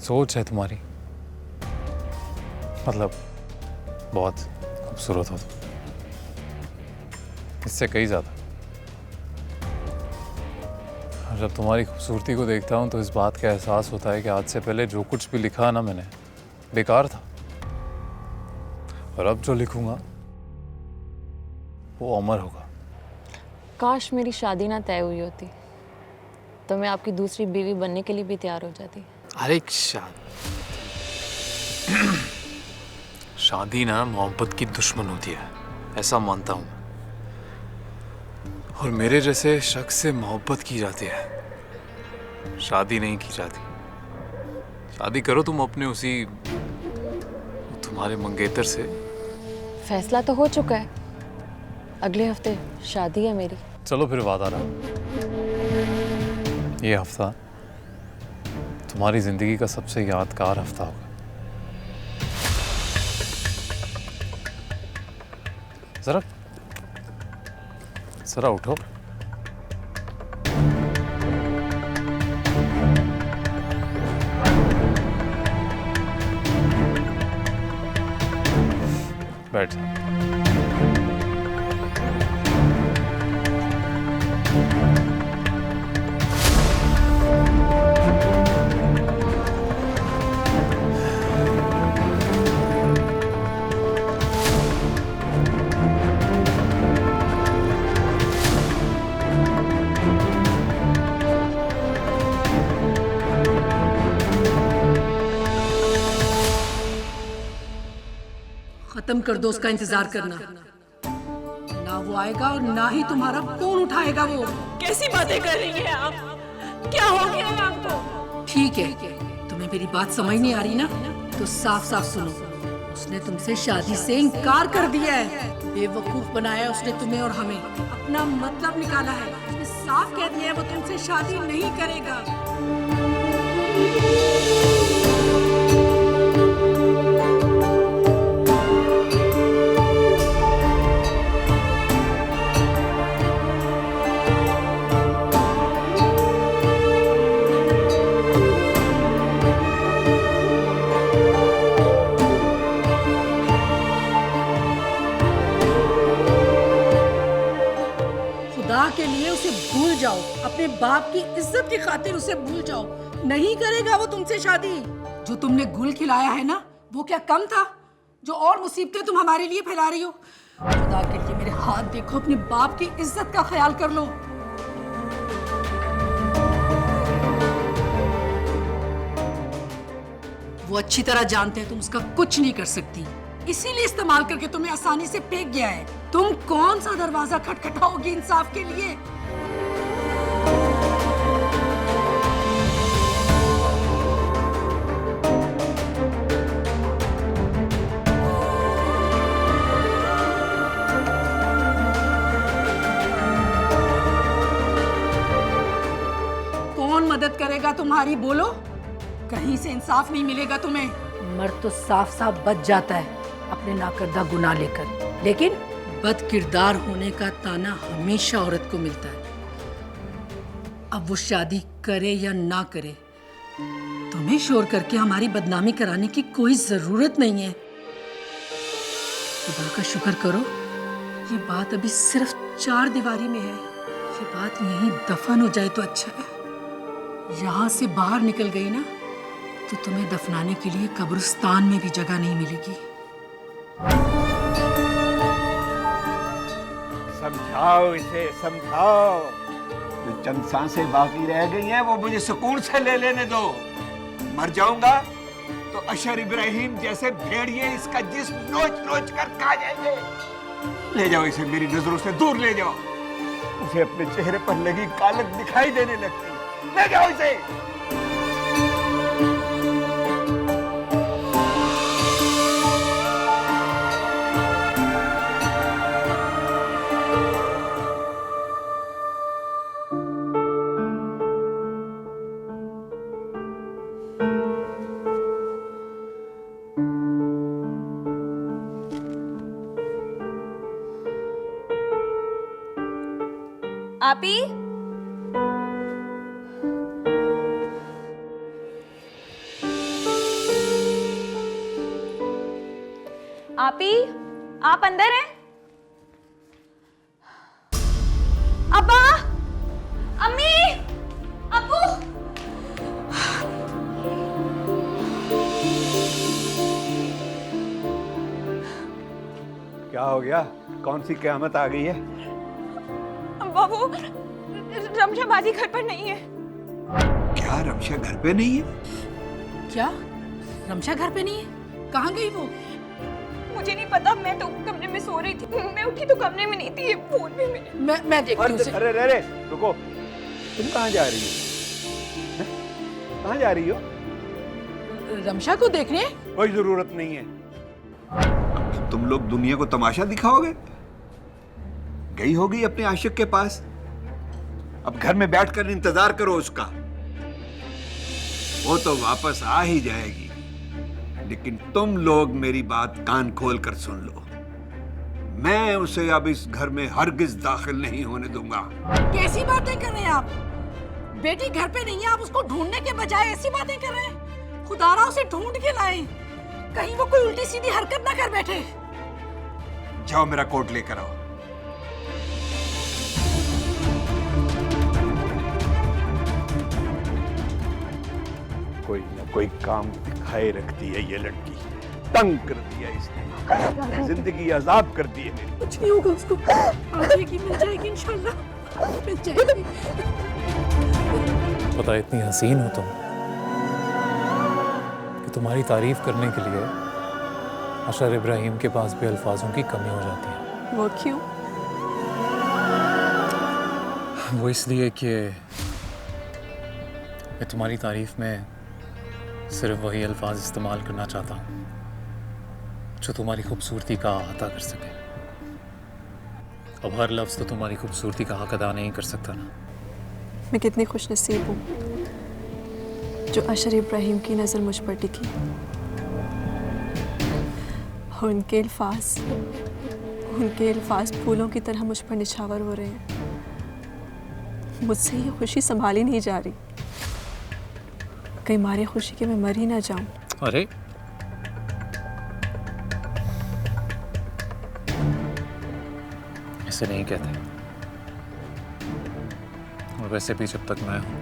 [SPEAKER 6] सोच है तुम्हारी, मतलब बहुत खूबसूरत हो तुम, इससे कहीं ज़्यादा। और जब तुम्हारी खूबसूरती को देखता हूँ तो इस बात का एहसास होता है कि आज से पहले जो कुछ भी लिखा ना मैंने, बेकार था। और अब जो लिखूंगा वो अमर होगा।
[SPEAKER 7] काश मेरी शादी ना तय हुई होती तो मैं आपकी दूसरी बीवी बनने के लिए भी तैयार हो जाती।
[SPEAKER 6] अरे शादी ना मोहब्बत की दुश्मन होती है, ऐसा मानता हूं। और मेरे जैसे शख्स से मोहब्बत की जाती है, शादी नहीं की जाती। शादी करो तुम अपने उसी तुम्हारे मंगेतर से।
[SPEAKER 7] फैसला तो हो चुका है, अगले हफ्ते शादी है मेरी।
[SPEAKER 6] चलो फिर वादा रहा, ये हफ्ता तुम्हारी जिंदगी का सबसे यादगार हफ्ता होगा। जरा उठो। बैठ जा।
[SPEAKER 17] खत्म कर दो उसका इंतजार करना। ना वो आएगा और ना ही तुम्हारा फोन उठाएगा वो।
[SPEAKER 16] कैसी बातें कर रही हैं आप? क्या हो गया है आपको?
[SPEAKER 17] ठीक है, तुम्हें मेरी बात समझ नहीं आ रही ना, तो साफ साफ सुनो। उसने तुमसे शादी से इनकार कर दिया है। बेवकूफ बनाया है उसने तुम्हें और हमें, अपना मतलब निकाला है। उसने साफ कह दिया है वो तुमसे शादी नहीं करेगा। के लिए उसे भूल जाओ, अपने बाप की इज्जत की खातिर उसे भूल जाओ। नहीं करेगा वो तुमसे शादी। जो तुमने गुल खिलाया है ना, वो क्या कम था? जो और मुसीबतें तुम हमारे लिए फैला रही हो। खुदा के लिए मेरे हाथ देखो, अपने बाप की इज्जत का ख्याल कर लो। वो अच्छी तरह जानते हैं तुम उसका कुछ नहीं कर सकती, इसीलिए इस्तेमाल करके तुम्हें आसानी से फेंक गया है। तुम कौन सा दरवाजा खटखटाओगी इंसाफ के लिए? कौन मदद करेगा तुम्हारी? बोलो, कहीं से इंसाफ नहीं मिलेगा तुम्हें। मर्द तो साफ साफ बच जाता है अपने नाकर्दा गुनाह लेकर, लेकिन बद किरदार होने का ताना हमेशा औरत को मिलता है। अब वो शादी करे या ना करे, तुम्हें शोर करके हमारी बदनामी कराने की कोई जरूरत नहीं है। खुदा का शुक्र करो, ये बात अभी सिर्फ 4 दीवारी में है। ये बात यहीं दफन हो जाए तो अच्छा है। यहाँ से बाहर निकल गई ना, तो तुम्हें दफनाने के लिए कब्रिस्तान में भी जगह नहीं मिलेगी।
[SPEAKER 11] समझाओ इसे, समझाओ। जो चंद सांसें बाकी रह गई हैं वो मुझे सुकून से ले लेने दो। मर जाऊंगा तो अशर इब्राहिम जैसे भेड़िए इसका जिस्म नोच नोच कर खा जाएंगे। ले जाओ इसे, मेरी नजरों से दूर ले जाओ। उसे अपने चेहरे पर लगी कालक दिखाई देने लगती। ले जाओ इसे।
[SPEAKER 18] आपी, आपी, आप अंदर हैं? अब्बा, अम्मी, अब्बू।
[SPEAKER 11] क्या हो गया? कौन सी क़यामत आ गई है?
[SPEAKER 18] बाबू, रमशा बाजी घर पर नहीं है।
[SPEAKER 11] क्या रमशा घर पे नहीं है?
[SPEAKER 17] क्या रमशा घर पे नहीं है? कहाँ गई वो?
[SPEAKER 18] मुझे नहीं पता, मैं तो कमरे में सो रही थी। मैं उठी तो कमरे में नहीं थी, ये फोन भी मेरे।
[SPEAKER 17] मैं देखती हूँ उसे।
[SPEAKER 11] अरे रे रे, रुको, तुम कहाँ जा रही हो? कहाँ जा रही हो?
[SPEAKER 17] रमशा को देखने?
[SPEAKER 11] कोई जरूरत नहीं है। तुम लोग दुनिया को तमाशा दिखाओगे? गई होगी अपने आशिक के पास। अब घर में बैठकर इंतजार करो उसका। वो तो वापस आ ही जाएगी, लेकिन तुम लोग मेरी बात कान खोल कर सुन लो। मैं उसे अब इस घर में हरगिज दाखिल नहीं होने दूंगा।
[SPEAKER 17] कैसी बातें कर रहे हैं आप? बेटी घर पे नहीं है, आप उसको ढूंढने के बजाय ऐसी बातें कर रहे हैं। खुदारा उसे ढूंढ के लाए, कहीं वो कोई उल्टी सीधी हरकत ना कर बैठे।
[SPEAKER 11] जाओ मेरा कोट लेकर आओ। कोई ना कोई काम दिखाए रखती है ये लड़की। तंग कर दिया इसने, जिंदगी अजाब कर दी है मेरी।
[SPEAKER 17] कुछ नहीं होगा उसको, आ जाएगी, मिल जाएगी इंशाल्लाह, मिल जाएगी।
[SPEAKER 6] पता है इतनी हसीन हो तुम कि तुम्हारी तारीफ करने के लिए अशर इब्राहिम के पास भी अल्फाजों की कमी हो जाती है।
[SPEAKER 7] वो क्यों?
[SPEAKER 6] वो इसलिए कि मैं तुम्हारी तारीफ में सिर्फ वही अल्फाज इस्तेमाल करना चाहता हूँ जो तुम्हारी खूबसूरती का अहाता कर सके। अब हर लफ्ज़ तो तुम्हारी खूबसूरती का हक अदा नहीं कर सकता ना।
[SPEAKER 7] मैं कितनी खुशनसीब हूँ जो अशर इब्राहिम की नज़र मुझ पर टिकी। उनके अल्फाज फूलों की तरह मुझ पर निछावर हो रहे हैं। मुझसे ये खुशी संभाली नहीं जा रही। कहीं मारी खुशी के मैं मर ही ना जाऊं।
[SPEAKER 6] अरे ऐसे नहीं कहते। और वैसे भी जब तक मैं हूं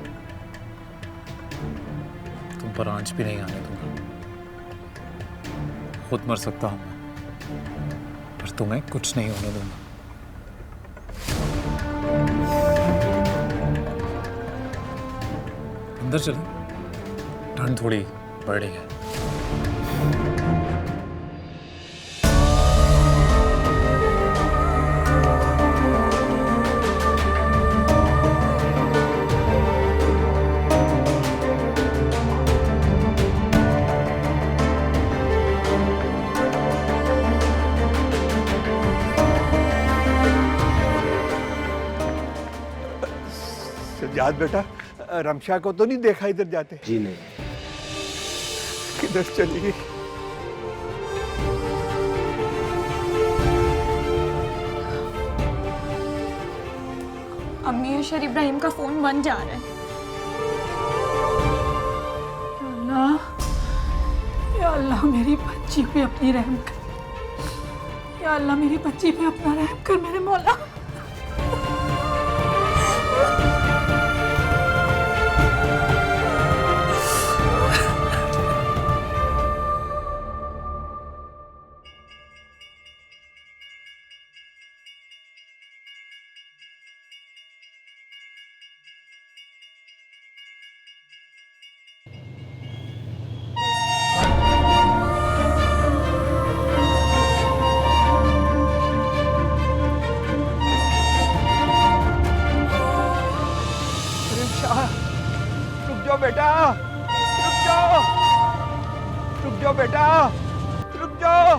[SPEAKER 6] तुम पर आंच भी नहीं आने दूंगा। खुद मर सकता हूं पर तुम्हें कुछ नहीं होने दूंगा। अंदर चलो, ठंड थोड़ी बढ़ रही है।
[SPEAKER 11] सज्जाद बेटा, रमशा को तो नहीं देखा इधर जाते?
[SPEAKER 5] जी नहीं।
[SPEAKER 11] किधर चली गई?
[SPEAKER 18] अम्मी, अशर इब्राहिम का फोन बंद जा रहा है।
[SPEAKER 17] या अल्लाह मेरी बच्ची पे अपनी रहम कर। या अल्लाह मेरी बच्ची पे अपना रहम कर मेरे मौला।
[SPEAKER 11] बेटा, रुक जाओ, रुक जाओ बेटा, रुक जाओ।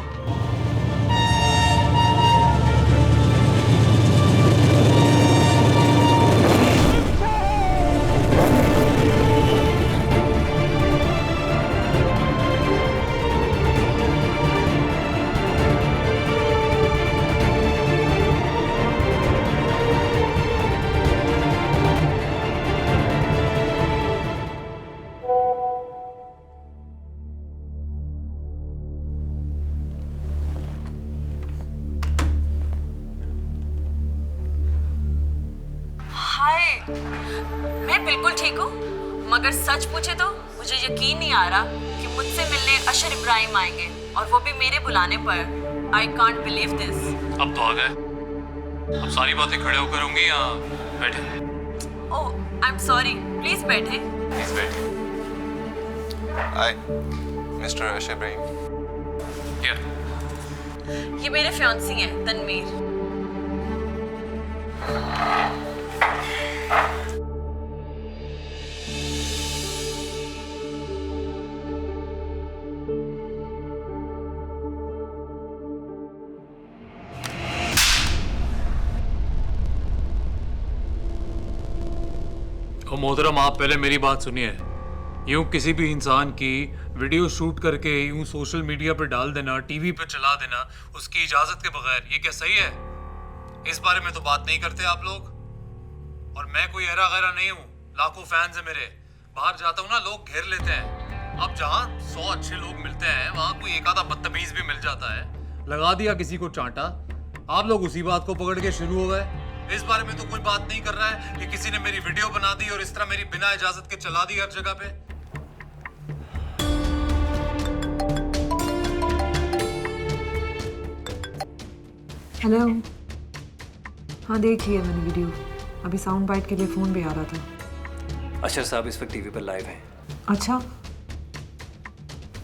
[SPEAKER 7] बिल्कुल ठीक हूँ, मगर सच पूछे तो मुझे यकीन नहीं आ रहा कि मुझसे मिलने अशर इब्राहिम आएंगे और वो भी मेरे बुलाने पर। I can't believe this.
[SPEAKER 6] अब तो आ गए, अब सारी बातें खड़े होकर होंगी या बैठे?
[SPEAKER 7] ओह, आई एम सॉरी, प्लीज बैठे।
[SPEAKER 6] प्लीज बैठे।
[SPEAKER 8] Hi, Mr. Asher Ibrahim.
[SPEAKER 7] ये मेरे फियांसी हैं, तनवीर।
[SPEAKER 6] मोहतरम, आप पहले मेरी बात सुनिए। यूं किसी भी इंसान की वीडियो शूट करके यूं सोशल मीडिया पर डाल देना, टीवी पर चला देना उसकी इजाजत के बगैर, ये क्या सही है? इस बारे में तो बात नहीं करते आप लोग। और मैं कोई ऐरा गैरा नहीं हूँ, लाखों फैंस हैं मेरे। बाहर जाता हूँ ना, लोग घेर लेते हैं। अब जहाँ 100 अच्छे लोग मिलते हैं वहां कोई एक आधा बदतमीज भी मिल जाता है, लगा दिया किसी को चांटा, आप लोग उसी बात को पकड़ के शुरू हो गए। इस बारे में तो कोई बात नहीं कर रहा है कि किसी ने मेरी वीडियो बना दी और इस तरह मेरी बिना इजाजत के चला दी हर जगह पे।
[SPEAKER 19] हेलो, हाँ देखिए मैंने वीडियो, अभी साउंड बाइट के लिए फ़ोन भी आ रहा था।
[SPEAKER 9] अशर साहब इस वक्त टीवी पर लाइव हैं।
[SPEAKER 19] अच्छा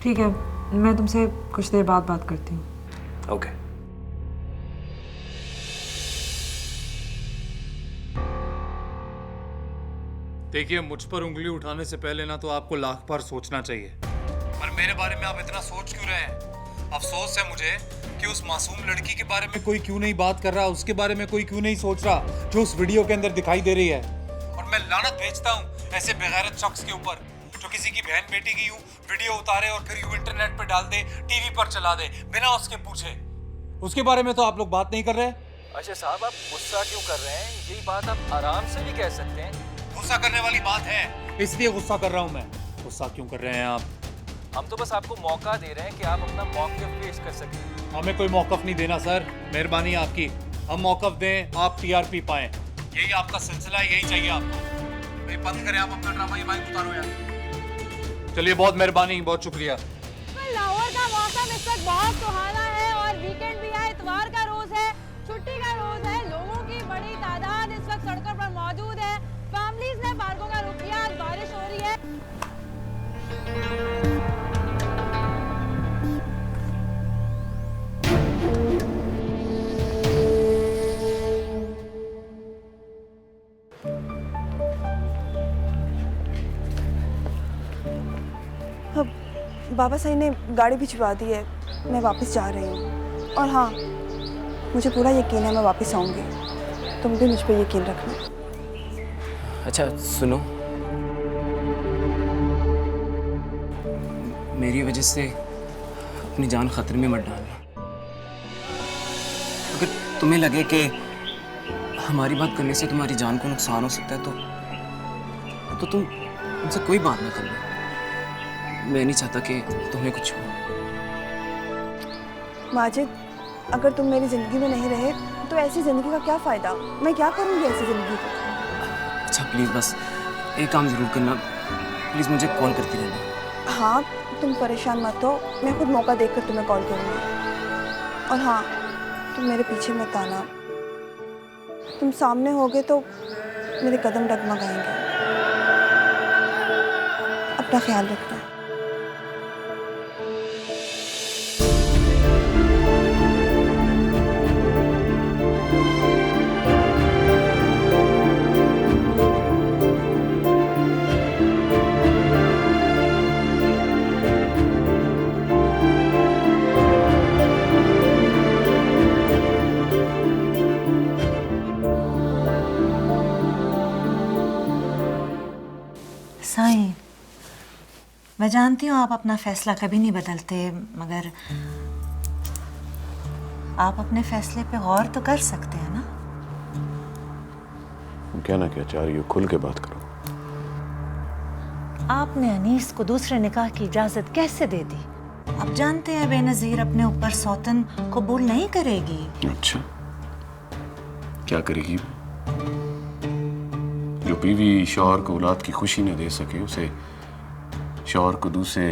[SPEAKER 19] ठीक है, मैं तुमसे कुछ देर बाद बात करती हूँ।
[SPEAKER 9] ओके।
[SPEAKER 6] देखिए, मुझ पर उंगली उठाने से पहले ना तो आपको लाख बार सोचना चाहिए। पर मेरे बारे में आप इतना सोच क्यों रहे हैं? अफसोस है मुझे कि उस मासूम लड़की के बारे में कोई क्यों नहीं बात कर रहा, उसके बारे में कोई क्यों नहीं सोच रहा जो उस वीडियो के अंदर दिखाई दे रही है। और मैं लानत भेजता हूँ ऐसे बेगैरत शख्स के ऊपर जो किसी की बहन बेटी की यूं वीडियो उतारे और फिर यूं इंटरनेट पर डाल दे, टीवी पर चला दे बिना उसके पूछे। उसके बारे में तो आप लोग बात नहीं कर रहे।
[SPEAKER 9] अशर साहब, आप गुस्सा क्यों कर रहे हैं? यही बात आप आराम से भी कह सकते हैं।
[SPEAKER 6] गुस्सा करने वाली बात है, इसलिए गुस्सा कर रहा हूं मैं। गुस्सा क्यों कर रहे हैं आप?
[SPEAKER 9] हम तो बस आपको मौका दे रहे हैं कि आप अपना मौक़िफ़ पेश कर सकें।
[SPEAKER 6] हमें कोई मौक़िफ़ नहीं देना सर, मेहरबानी आपकी। हम मौक़िफ़ दें, आप टीआरपी पाएं, यही आपका सिलसिला है, यही चाहिए आपको। भाई बंद करें आप अपना ड्रामा, ये माइक उतारो यार। चलिए, बहुत मेहरबानी, बहुत शुक्रिया।
[SPEAKER 20] लाहौर का मौसम इस वक्त बहुत सुहाना है और वीकेंड भी है, इतवार का रोज है, छुट्टी का रोज है। लोगों की बड़ी तादाद इस वक्त सड़कों पर मौजूद है। फैमिलीज ने पार्कों का रुख किया, बारिश हो रही है।
[SPEAKER 4] अब बाबा साईं ने गाड़ी भिजवा दी है, मैं वापस जा रही हूँ। और हाँ, मुझे पूरा यकीन है मैं वापस आऊँगी, तुम भी मुझ पर यकीन रखना।
[SPEAKER 5] अच्छा सुनो, मेरी वजह से अपनी जान खतरे में मत डालना। अगर तुम्हें लगे कि हमारी बात करने से तुम्हारी जान को नुकसान हो सकता है तो तुम उनसे कोई बात ना करना। मैं नहीं चाहता कि तुम्हें कुछ हो।
[SPEAKER 4] माजिद, अगर तुम मेरी ज़िंदगी में नहीं रहे तो ऐसी ज़िंदगी का क्या फ़ायदा? मैं क्या करूँगी ऐसी ज़िंदगी को?
[SPEAKER 5] अच्छा प्लीज़ बस एक काम ज़रूर करना, प्लीज़ मुझे कॉल करती रहना।
[SPEAKER 4] हाँ, तुम परेशान मत हो, मैं खुद मौका देखकर तुम्हें कॉल करूँगी। और हाँ, तुम मेरे पीछे मत आना, तुम सामने होगे तो मेरे कदम डगमगाएंगे। अपना ख्याल रखना।
[SPEAKER 3] साईं, मैं जानती हूँ आप अपना फैसला कभी नहीं बदलते, मगर आप अपने फैसले पे गौर तो कर सकते हैं ना।
[SPEAKER 1] क्या ना क्या चाह रही हो, खुल के बात करो।
[SPEAKER 3] आपने अनीस को दूसरे निकाह की इजाजत कैसे दे दी? आप जानते हैं बेनजीर अपने ऊपर सौतन कबूल नहीं करेगी।
[SPEAKER 1] अच्छा, क्या करेगी? जो बीवी शौहर को औलाद की खुशी न दे सके उसे शौहर को दूसरे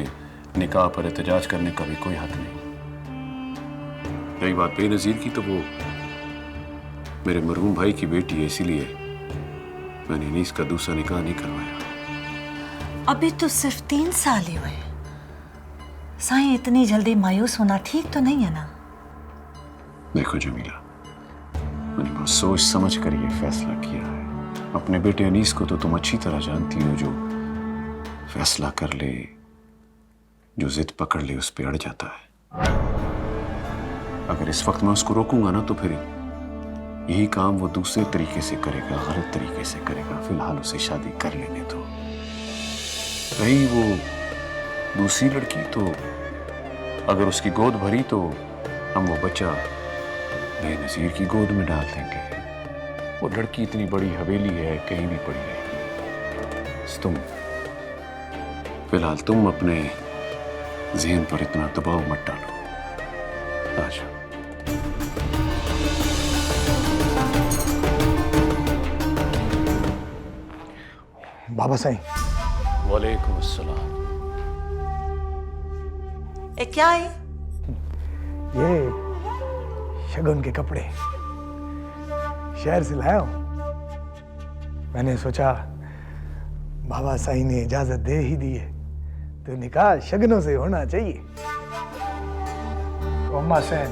[SPEAKER 1] निकाह पर एहतजाज करने का भी कोई हक नहीं। रही बात बेनज़ीर की, तो वो मेरे मरहूम भाई की बेटी है, इसीलिए मैंने अनीस का दूसरा निकाह नहीं करवाया।
[SPEAKER 3] अभी तो सिर्फ 3 साल ही हुए। साईं, इतनी जल्दी मायूस होना ठीक तो नहीं है ना?
[SPEAKER 1] देखो जमीला, मैंने बहुत सोच समझ कर ये फैसला किया है। अपने बेटे अनीस को तो तुम अच्छी तरह जानती हो, जो फैसला कर ले, जो जिद पकड़ ले, उस पे अड़ जाता है। अगर इस वक्त मैं उसको रोकूंगा ना, तो फिर यही काम वो दूसरे तरीके से करेगा, गलत तरीके से करेगा। फिलहाल उसे शादी कर लेने दो। रही वो दूसरी लड़की, तो अगर उसकी गोद भरी तो हम वो बच्चा बेनज़ीर की गोद में डाल देंगे। वो लड़की इतनी बड़ी हवेली है, कहीं भी पड़ी रहेगी। तुम फिलहाल तुम अपने ज़हन पर इतना दबाव मत डालो। आजा।
[SPEAKER 2] बाबा साईं।
[SPEAKER 1] वालेकुम अस्सलाम।
[SPEAKER 3] क्या है
[SPEAKER 2] ये? शगुन के कपड़े शहर से लाया हूं। मैंने सोचा बाबा साईं ने इजाजत दे ही दी है तो निकाह शगनों से होना चाहिए। तो अम्मा सैन,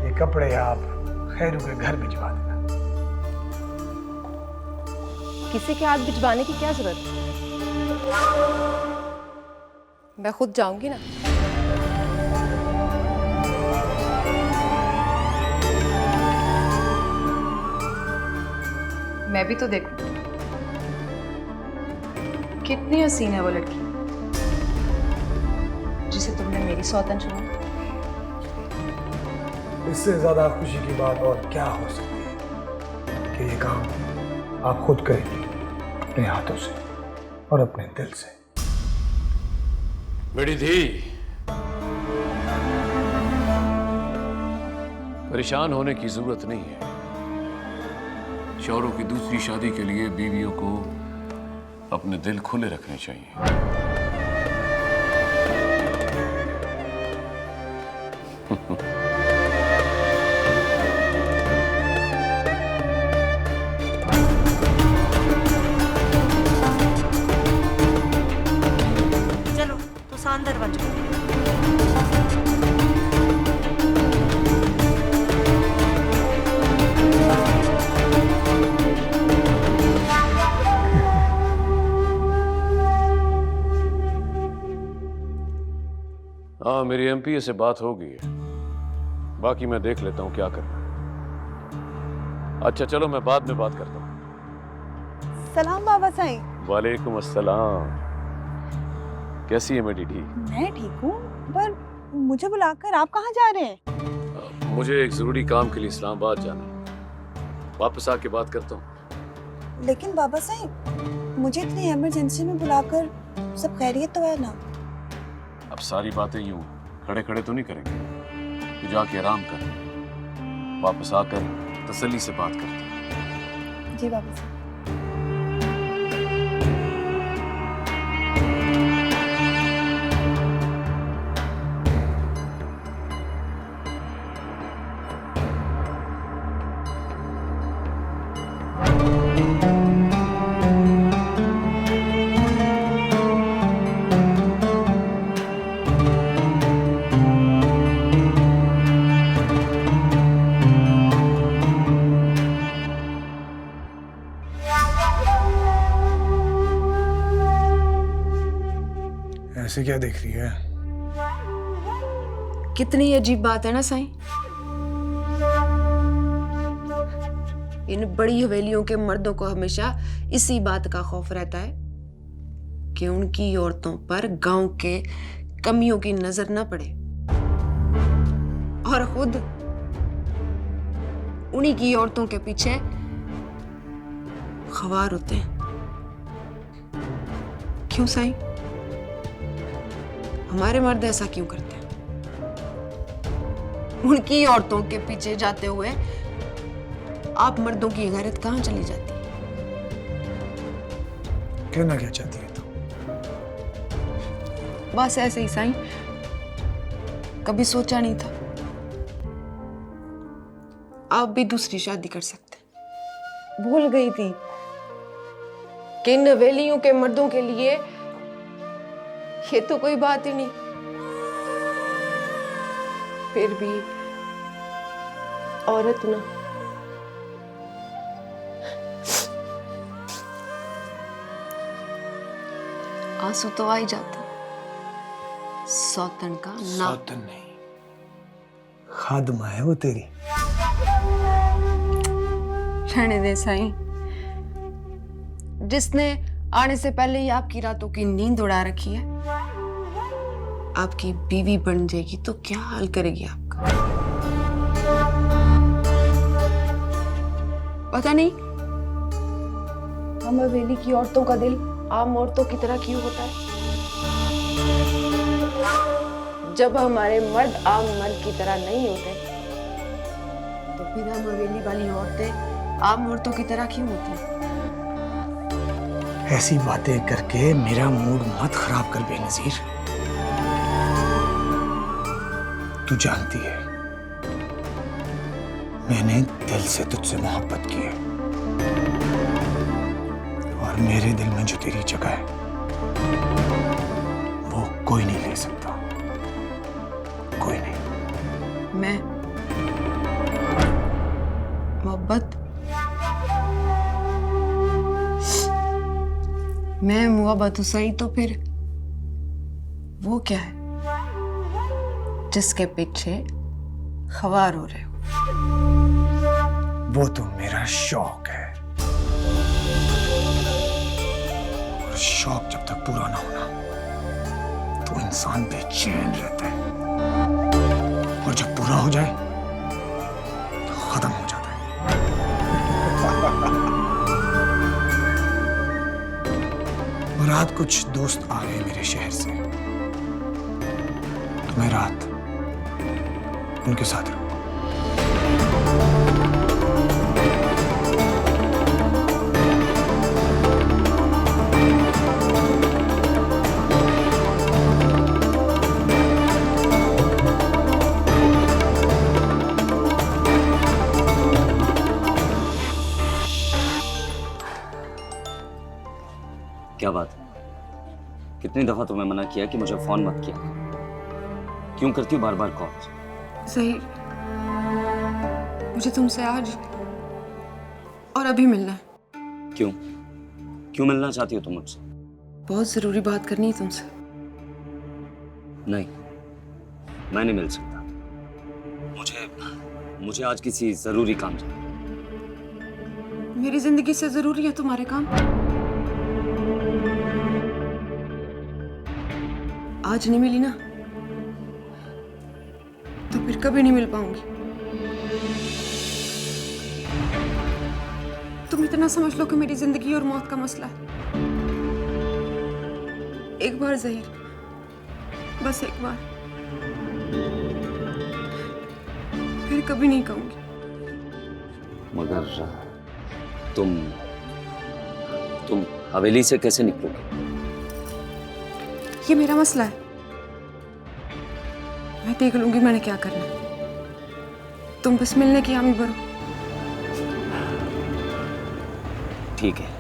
[SPEAKER 2] ये कपड़े आप खैरू के घर भिजवा देना।
[SPEAKER 15] किसी के हाथ भिजवाने की क्या जरूरत है? मैं खुद जाऊंगी ना। मैं भी तो देखूं कितनी हसीन है वो लड़की जिसे तुमने मेरी सौतन चुना।
[SPEAKER 2] इससे ज्यादा खुशी की बात और क्या हो सकती है कि ये काम आप खुद करेंगे अपने हाथों से और अपने दिल से।
[SPEAKER 1] मेरी धी, परेशान होने की जरूरत नहीं है। शौहरों की दूसरी शादी के लिए बीवियों को अपने दिल खुले रखने चाहिए।
[SPEAKER 3] चलो तो सांदर बन जाओ।
[SPEAKER 1] हाँ, मेरी एमपीए से बात हो गई है। बाकी मैं देख लेता हूँ क्या करना है। अच्छा चलो, मैं बाद में बात करता हूँ।
[SPEAKER 4] सलाम बाबा साईं।
[SPEAKER 1] वालेकुम अस्सलाम। कैसी है मेरी डी?
[SPEAKER 4] मैं ठीक हूँ, पर मुझे बुलाकर आप कहाँ जा रहे हैं?
[SPEAKER 1] मुझे एक जरूरी काम के लिए इस्लामाबाद जाना है। वापस आके बात करता हूँ।
[SPEAKER 4] लेकिन बाबा साईं, मुझे इतनी इमरजेंसी में बुलाकर सब खैरियत तो है ना?
[SPEAKER 1] अब सारी बातें यूं खड़े खड़े तो नहीं करेंगे। तो जाके आराम कर, वापस आकर तसल्ली से बात करते हैं।
[SPEAKER 4] जी बाबा साईं।
[SPEAKER 2] ऐसे क्या देख रही है?
[SPEAKER 15] कितनी अजीब बात है ना साईं। इन बड़ी हवेलियों के मर्दों को हमेशा इसी बात का खौफ रहता है कि उनकी औरतों पर गांव के कमियों की नजर न पड़े, और खुद उन्हीं की औरतों के पीछे खवार होते हैं। क्यों साईं? हमारे मर्द ऐसा क्यों करते हैं? उनकी औरतों के पीछे जाते हुए आप मर्दों की गैरत कहां चली जाती है?
[SPEAKER 2] कहना क्या चाहती है तू?
[SPEAKER 15] बस ऐसे ही साईं, कभी सोचा नहीं था आप भी दूसरी शादी कर सकते। भूल गई थी कि इन हवेलियों के मर्दों के लिए ये तो कोई बात ही नहीं। फिर भी औरत ना, आंसू तो आ ही जाता। सौतन का ना,
[SPEAKER 2] सौतन नहीं, खादमा है वो तेरी।
[SPEAKER 15] रहने दे साईं, जिसने आने से पहले ही आपकी रातों की नींद उड़ा रखी है, आपकी बीवी बन जाएगी तो क्या हाल करेगी आपका? पता नहीं हम हवेली की औरतों का दिल आम औरतों की तरह क्यों होता है। जब हमारे मर्द आम मर्द की तरह नहीं होते तो फिर हम हवेली वाली औरतें आम औरतों की तरह क्यों होती हैं?
[SPEAKER 2] ऐसी बातें करके मेरा मूड मत खराब कर बेनजीर। तू जानती है मैंने दिल से तुझसे मोहब्बत की है, और मेरे दिल में जो तेरी जगह है वो कोई नहीं ले सकता, कोई नहीं।
[SPEAKER 15] मैं मोहब्बत, मैं मोहब्बत हुसैन, तो फिर वो क्या है जिसके पीछे खवार हो रहे हो?
[SPEAKER 2] वो तो मेरा शौक है, और शौक जब तक पूरा ना होना तो इंसान बेचैन रहता है, और जब पूरा हो जाए तो खत्म हो जाता है। और रात कुछ दोस्त आ गए मेरे शहर से, तो मैं रात उनके साथ रहूं।
[SPEAKER 12] क्या बात है? कितनी दफा तुम्हें मना किया कि मुझे फोन मत किया? क्यों करती हो बार बार कॉल?
[SPEAKER 15] सही, मुझे तुमसे आज और अभी मिलना है।
[SPEAKER 12] क्यों? क्यों मिलना चाहती हो तुम मुझसे?
[SPEAKER 15] बहुत जरूरी बात करनी है तुमसे।
[SPEAKER 12] नहीं, मैं नहीं मिल सकता। मुझे आज किसी जरूरी काम चाहिए।
[SPEAKER 15] मेरी जिंदगी से जरूरी है तुम्हारे काम? आज नहीं मिली ना तो फिर कभी नहीं मिल पाऊंगी। तुम इतना समझ लो कि मेरी जिंदगी और मौत का मसला है। एक बार ज़हीर, बस एक बार, फिर कभी नहीं कहूंगी।
[SPEAKER 12] मगर तुम हवेली से कैसे निकलोगे?
[SPEAKER 15] ये मेरा मसला है, मैं देख लूंगी मैंने क्या करना है। तुम बस मिलने की हामी भरो।
[SPEAKER 12] ठीक है।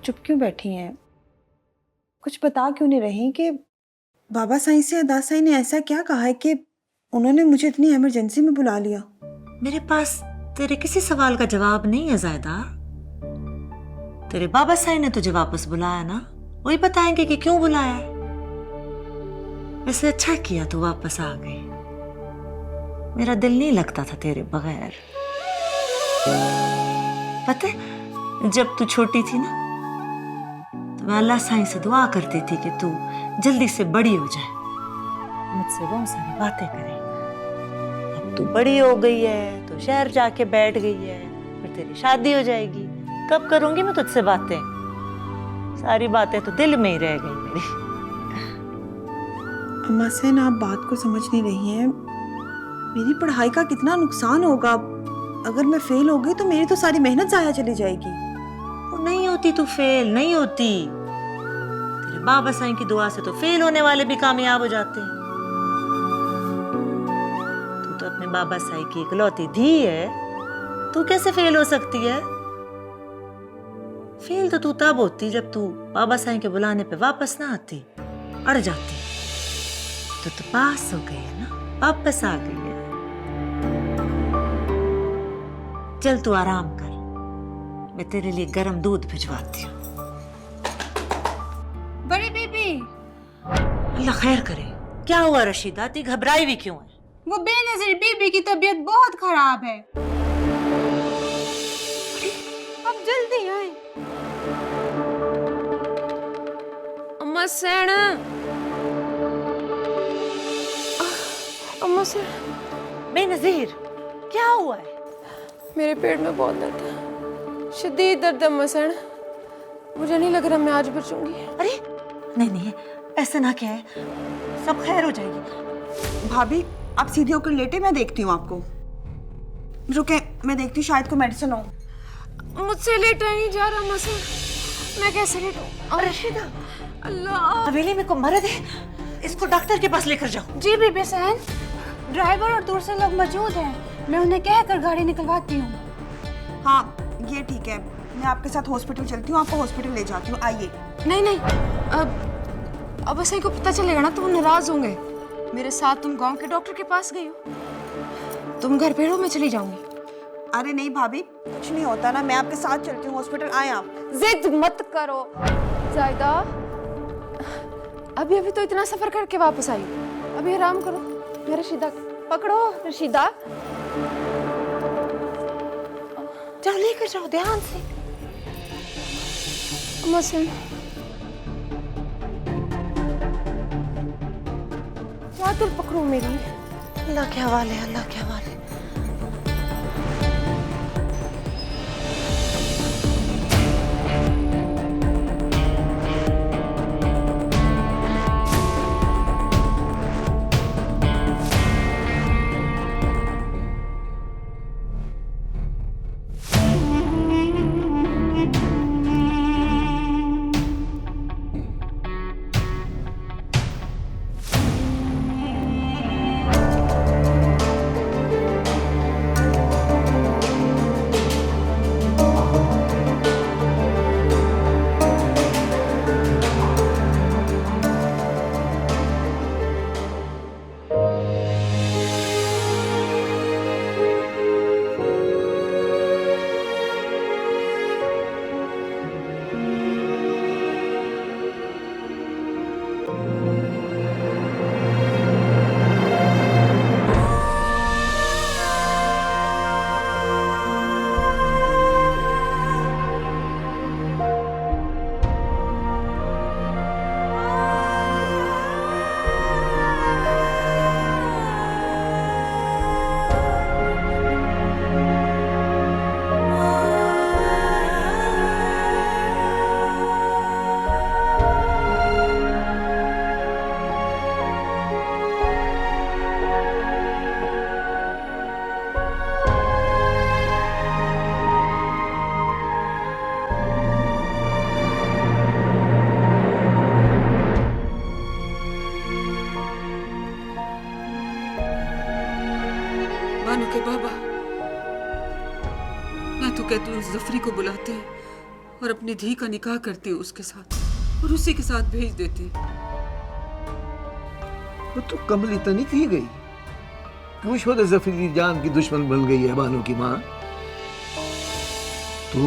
[SPEAKER 4] चुप क्यों बैठी हैं? कुछ बता क्यों नहीं रही कि बाबा साईं से अदा साईं ने ऐसा क्या कहा है कि उन्होंने मुझे इतनी इमरजेंसी में बुला लिया?
[SPEAKER 3] मेरे पास तेरे किसी सवाल का जवाब नहीं है ज़ायदा। तेरे बाबा साईं ने तुझे वापस बुलाया ना, वही बताएंगे कि क्यों बुलाया है। वैसे अच्छा किया तू वापस आ गई, मेरा दिल नहीं लगता था तेरे बगैर। पता है, जब तू छोटी थी ना तो मैं अल्लाह साईं से दुआ करती थी कि तू जल्दी से बड़ी हो जाए, मुझसे बहुत सारी बातें करे, तू बड़ी हो गई है, तो शहर जाके बैठ गई है, फिर तेरी शादी हो जाएगी। कब करूंगी मैं तुझसे बातें? सारी बातें तो दिल में ही रह गई मेरी।
[SPEAKER 4] अम्मा सेन, आप बात को समझ नहीं रही हैं। मेरी पढ़ाई का कितना नुकसान होगा। अगर मैं फेल हो गई तो मेरी तो सारी मेहनत जाया चली जाएगी।
[SPEAKER 3] वो नहीं होती, तू फेल नहीं होती। तेरे बाबा साईं की दुआ से तो फेल होने वाले भी कामयाब हो जाते हैं। तू तो अपने बाबा साईं की इकलौती धी है, तू कैसे फेल हो सकती है? फेल तो तू तब होती जब तू बाबा साईं के बुलाने पे वापस ना आती, अड़ जाती। तो पास हो गई है ना, वापस आ गई है। चल तू आराम कर, मैं तेरे लिए गर्म दूध भिजवाती हूँ।
[SPEAKER 15] बड़ी बीबी,
[SPEAKER 3] अल्लाह खैर करे। क्या हुआ रशीदा, ती घबराई हुई क्यों है?
[SPEAKER 15] वो बेनज़ीर बीबी की तबीयत बहुत खराब है। अब जल्दी आए। अम्मा सेन, अम्मा सेन।
[SPEAKER 3] बेनज़ीर, क्या हुआ है?
[SPEAKER 15] मेरे पेट में बहुत दर्द है, शदीद दर्द है अम्मा सेन। मुझे नहीं लग रहा मैं आज बचूंगी।
[SPEAKER 3] अरे नहीं नहीं, ऐसा ना क्या है, सब खैर हो जाएगी।
[SPEAKER 4] भाभी, आप सीधे होकर लेटे, मैं देखती हूँ आपको। रुके, मैं देखती हूँ, शायद को मेडिसिन हो।
[SPEAKER 15] मुझसे लेटा नहीं जा रहा अम्मा सेन, मैं कैसे लेटूं?
[SPEAKER 3] रशीदा,
[SPEAKER 15] अल्लाह,
[SPEAKER 3] हवेली में कोई मर्द है, इसको डॉक्टर के पास लेकर जाओ।
[SPEAKER 15] जी बीबी सेन, ड्राइवर और दूसरे लोग मौजूद हैं, मैं उन्हें कहकर गाड़ी निकलवाती हूँ।
[SPEAKER 4] हाँ, ये ठीक है, मैं आपके साथ हॉस्पिटल चलती हूँ, आपको हॉस्पिटल ले जाती हूँ। आइए।
[SPEAKER 15] नहीं नहीं, अब सही को पता चलेगा ना तो वो नाराज होंगे। मेरे साथ तुम गांव के डॉक्टर के पास गई हो, तुम घर पे रहो, मैं चली जाऊंगी।
[SPEAKER 4] अरे नहीं भाभी, कुछ नहीं होता ना, मैं आपके साथ चलती हूँ हॉस्पिटल। आए आप।
[SPEAKER 15] जिद मत करो जायदा, अभी तो इतना सफर करके वापस आई, अभी आराम करो। मेरा रशीदा पकड़ो, रशीदा
[SPEAKER 3] जाओ, लेकर जाओ ध्यान से।
[SPEAKER 15] अम्मा सेन, चादर पकड़ो मेरी।
[SPEAKER 3] अल्लाह के हवाले, अल्लाह के हवाले।
[SPEAKER 14] के बाबा, मैं तो कहती हूँ जफरी को बुलाते और अपनी धी का निकाह करती हूँ उसके साथ और उसी के साथ भेज देती।
[SPEAKER 11] वो तो कमली तो नहीं थी गई, क्यों शोद जफरी की जान की दुश्मन बन गई है बानो की माँ। तो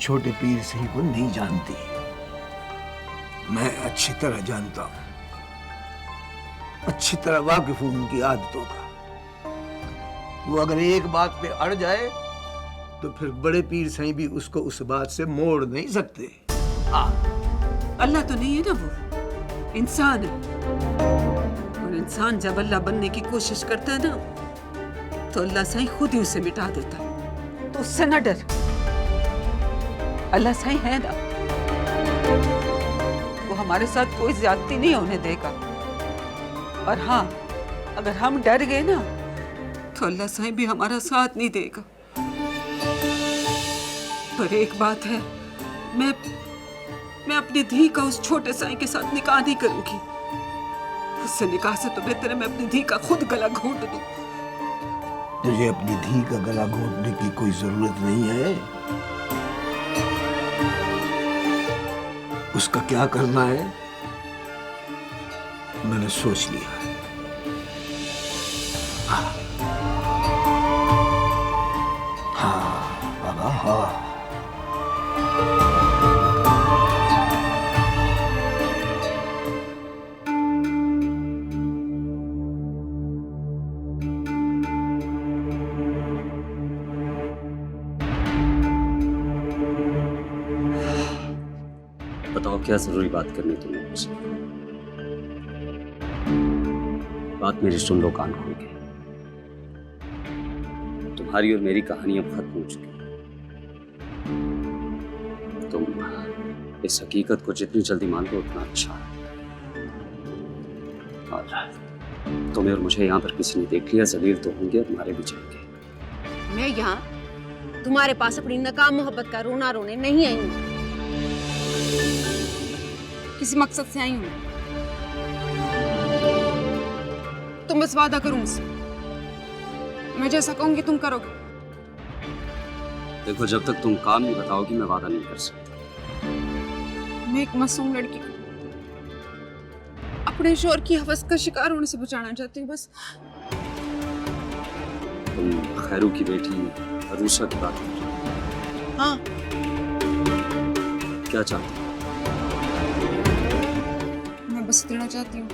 [SPEAKER 11] छोटे पीर सिंह को नहीं जानती, मैं अच्छी तरह जानता हूं, अच्छी तरह वाकिफ हूं उनकी आदतों का। वो अगर एक बात पे अड़ जाए तो फिर बड़े पीर सही भी उसको उस बात से मोड़ नहीं सकते।
[SPEAKER 14] अल्लाह तो नहीं है ना, वो इंसान है और इंसान जब अल्लाह बनने की कोशिश करता है ना तो अल्लाह साईं खुद ही उसे मिटा देता। तो उससे न डर, अल्लाह साईं है ना, वो हमारे साथ कोई ज्यादती नहीं होने देगा। और हाँ, अगर हम डर गए ना तो अल्लाह साईं भी हमारा साथ नहीं देगा। पर एक बात है, मैं अपनी धी का उस छोटे साईं के साथ निकाह नहीं करूंगी। उससे निकाह से तो बेहतर है मैं अपनी धी का खुद गला घोंट दूं।
[SPEAKER 11] तुझे अपनी धी का गला घोंटने की कोई जरूरत नहीं है। उसका क्या करना है मैंने सोच लिया। हाँ बाबा, हाँ।
[SPEAKER 12] बताओ क्या जरूरी बात करनी तुमने मुझसे? बात मेरी सुन लो कान खोल के। तुम्हारी और मेरी कहानी अब खत्म हो चुकी है। तुम इस हकीकत को जितनी जल्दी मान लो उतना अच्छा है। और तुम्हें और मुझे यहाँ पर किसी ने देख लिया, जलील तो होंगे और मारे भी जाएंगे।
[SPEAKER 15] मैं यहाँ तुम्हारे पास अपनी नाकाम मोहब्बत का रोना रोने नहीं आई हूँ, किसी मकसद से आई हूँ। तुम बस वादा करो मुझसे, मैं जैसा कहूंगी तुम करोगे।
[SPEAKER 12] देखो, जब तक तुम काम नहीं बताओगी मैं वादा नहीं कर सकता।
[SPEAKER 15] मैं एक मासूम लड़की को अपने शोर की हवस का शिकार होने से बचाना चाहती हूँ बस।
[SPEAKER 12] तुम खैरू की बेटी अरूसा की बात कर रही हो?
[SPEAKER 15] हाँ।
[SPEAKER 12] क्या चाहती हो?
[SPEAKER 15] मैं बस इतना चाहती हूँ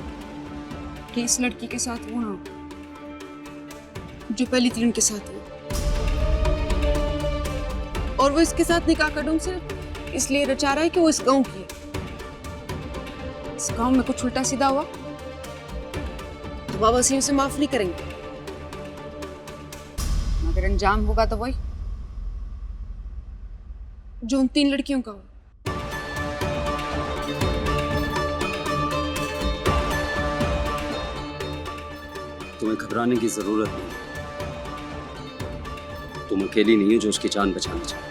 [SPEAKER 15] कि इस लड़की के साथ वो ना हो जो पहली दिन के साथ हो, और वो इसके साथ निकाह कर दूं सिर्फ इसलिए रचा रहा है कि वो इस गांव की है। इस गांव में कुछ उल्टा सीधा हुआ तो बाबा सिंह उसे माफ नहीं करेंगे, मगर अंजाम होगा तो वही जो उन 3 लड़कियों का हुआ।
[SPEAKER 12] तुम्हें घबराने की जरूरत नहीं। तुम अकेली नहीं हो जो उसकी जान बचाना चाहती।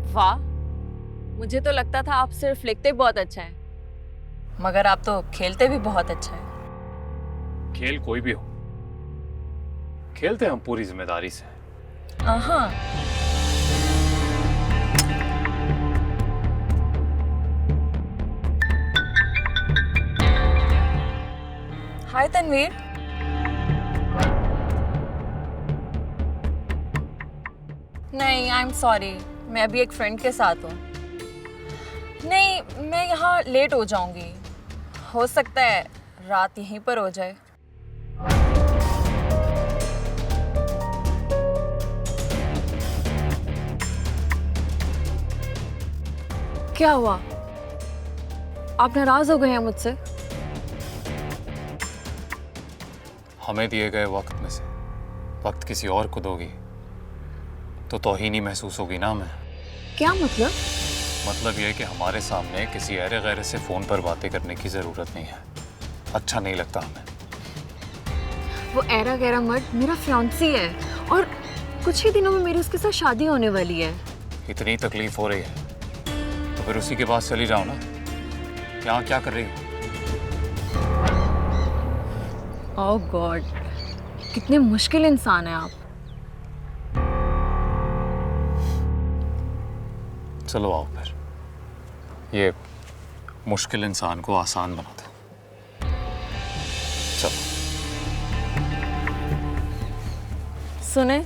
[SPEAKER 7] वाह, मुझे तो लगता था आप सिर्फ लिखते बहुत अच्छा है, मगर आप तो खेलते भी बहुत अच्छा है।
[SPEAKER 6] खेल कोई भी हो, खेलते हम पूरी जिम्मेदारी से।
[SPEAKER 7] हाँ। हाय तनवीर। नहीं, आई एम सॉरी, मैं अभी एक फ्रेंड के साथ हूँ। नहीं, मैं यहाँ लेट हो जाऊंगी, हो सकता है रात यहीं पर हो जाए। क्या हुआ? आप नाराज हो गए हैं मुझसे?
[SPEAKER 6] हमें दिए गए वक्त में से वक्त किसी और को दोगी तो तौहीनी महसूस होगी ना हमें।
[SPEAKER 7] क्या मतलब?
[SPEAKER 6] मतलब यह कि हमारे सामने किसी अहरे गैरे से फोन पर बातें करने की जरूरत नहीं है। अच्छा नहीं लगता हमें।
[SPEAKER 7] वो ऐरा गैरा मर्द मेरा फियांसी है और कुछ ही दिनों में मेरी उसके साथ शादी होने वाली है।
[SPEAKER 6] इतनी तकलीफ हो रही है तो फिर उसी के पास चली जाओ ना। यहाँ क्या कर रही हो?
[SPEAKER 7] ओह गॉड, कितने मुश्किल इंसान हैं आप।
[SPEAKER 6] चलो आओ फिर, ये मुश्किल इंसान को आसान बना दो। चलो।
[SPEAKER 7] सुने,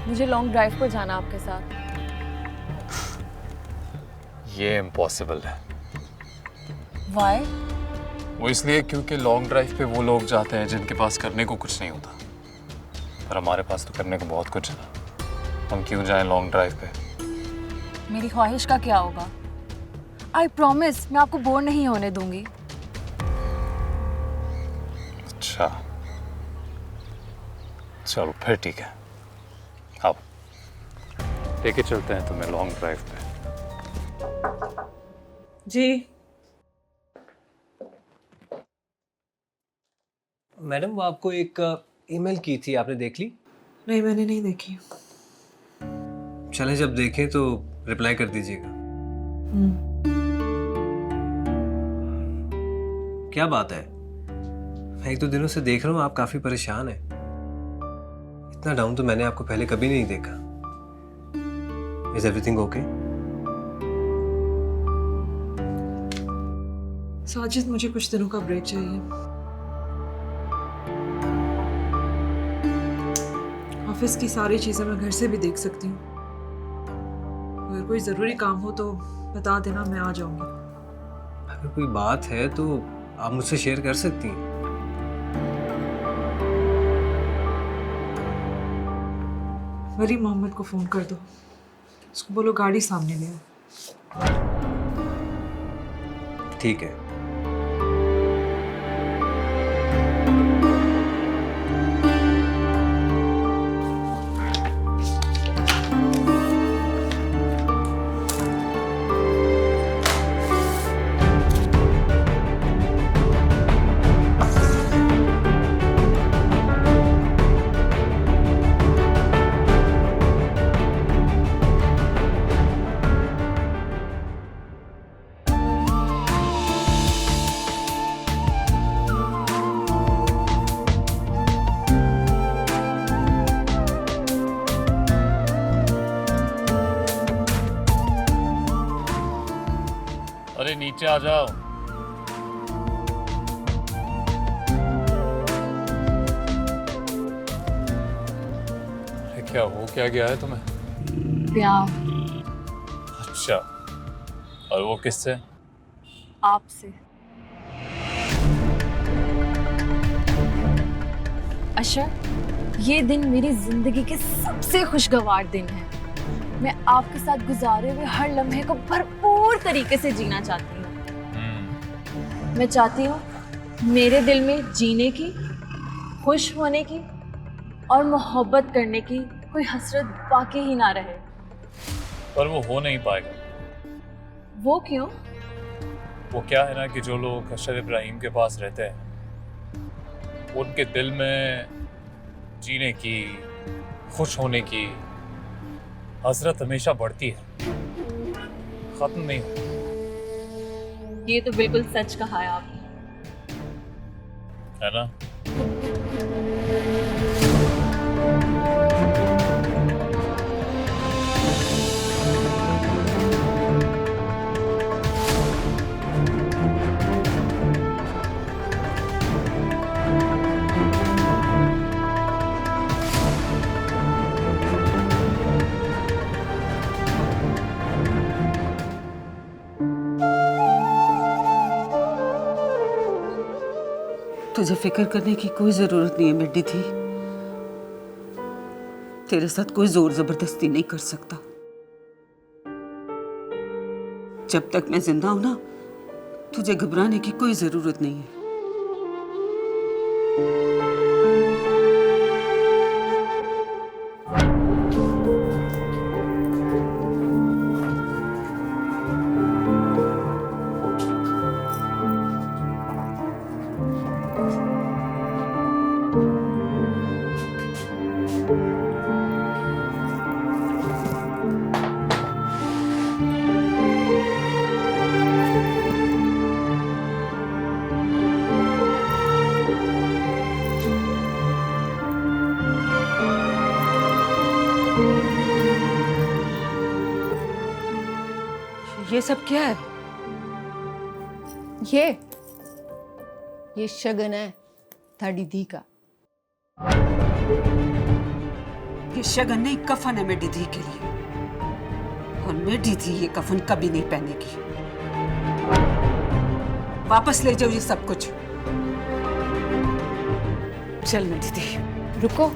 [SPEAKER 7] मुझे लॉन्ग ड्राइव पर जाना आपके साथ।
[SPEAKER 6] ये इम्पॉसिबल है।
[SPEAKER 7] Why?
[SPEAKER 6] वो इसलिए क्योंकि लॉन्ग ड्राइव पे वो लोग जाते हैं जिनके पास करने को कुछ नहीं होता, पर हमारे पास तो करने को बहुत कुछ है ना। हम क्यों जाएं लॉन्ग ड्राइव पे?
[SPEAKER 7] मेरी ख्वाहिश का क्या होगा? आई प्रॉमिस मैं आपको बोर नहीं होने दूंगी।
[SPEAKER 6] अच्छा चलो फिर ठीक है, आओ लेके चलते हैं तुम्हें लॉन्ग ड्राइव पे।
[SPEAKER 19] जी
[SPEAKER 5] मैडम, वो आपको एक ईमेल की थी, आपने देख ली?
[SPEAKER 19] नहीं, मैंने नहीं देखी।
[SPEAKER 5] चलें, जब देखें तो रिप्लाई कर दीजिएगा। क्या बात है? मैं एक दो दिनों से देख रहा हूँ आप काफी परेशान हैं। इतना डाउन तो मैंने आपको पहले कभी नहीं देखा। Is everything okay?
[SPEAKER 19] साजिद, मुझे कुछ दिनों का ब्रेक चाहिए। ऑफिस की सारी चीजें मैं घर से भी देख सकती हूँ। अगर कोई जरूरी काम हो तो बता देना, मैं आ जाऊंगी।
[SPEAKER 5] अगर कोई बात है तो आप मुझसे शेयर कर सकती हैं।
[SPEAKER 19] वली मोहम्मद को फोन कर दो, उसको बोलो गाड़ी सामने ले आओ।
[SPEAKER 5] ठीक है।
[SPEAKER 6] अरे नीचे आ जाओ। अरे क्या हो क्या गया है तुम्हें?
[SPEAKER 7] प्यार।
[SPEAKER 6] अच्छा, और वो किससे?
[SPEAKER 7] आपसे। अशर, ये दिन मेरी जिंदगी के सबसे खुशगवार दिन है। मैं आपके साथ गुजारे हुए हर लम्हे को भरपूर तरीके से जीना चाहती हूँ। मैं चाहती हूँ मेरे दिल में जीने की, खुश होने की और मोहब्बत करने की कोई हसरत बाकी ही ना रहे।
[SPEAKER 6] पर वो हो नहीं पाएगा।
[SPEAKER 7] वो क्यों?
[SPEAKER 6] वो क्या है ना कि जो लोग अशर इब्राहिम के पास रहते हैं, उनके दिल में जीने की, खुश होने की हसरत हमेशा बढ़ती है, खत्म नहीं होती।
[SPEAKER 7] ये तो बिल्कुल सच कहा है आपने,
[SPEAKER 6] है ना?
[SPEAKER 14] तुझे फिक्र करने की कोई जरूरत नहीं है बेटी थी। तेरे साथ कोई जोर जबरदस्ती नहीं कर सकता। जब तक मैं जिंदा हूं ना, तुझे घबराने की कोई जरूरत नहीं है। ये सब क्या है?
[SPEAKER 15] ये शगन है थाड़ी धी का।
[SPEAKER 14] ये शगन नहीं, कफन है मेरी धी के लिए, और मेरी धी ये कफन कभी नहीं पहनेगी। वापस ले जाओ ये सब कुछ। चल मेरी धी।
[SPEAKER 15] रुको।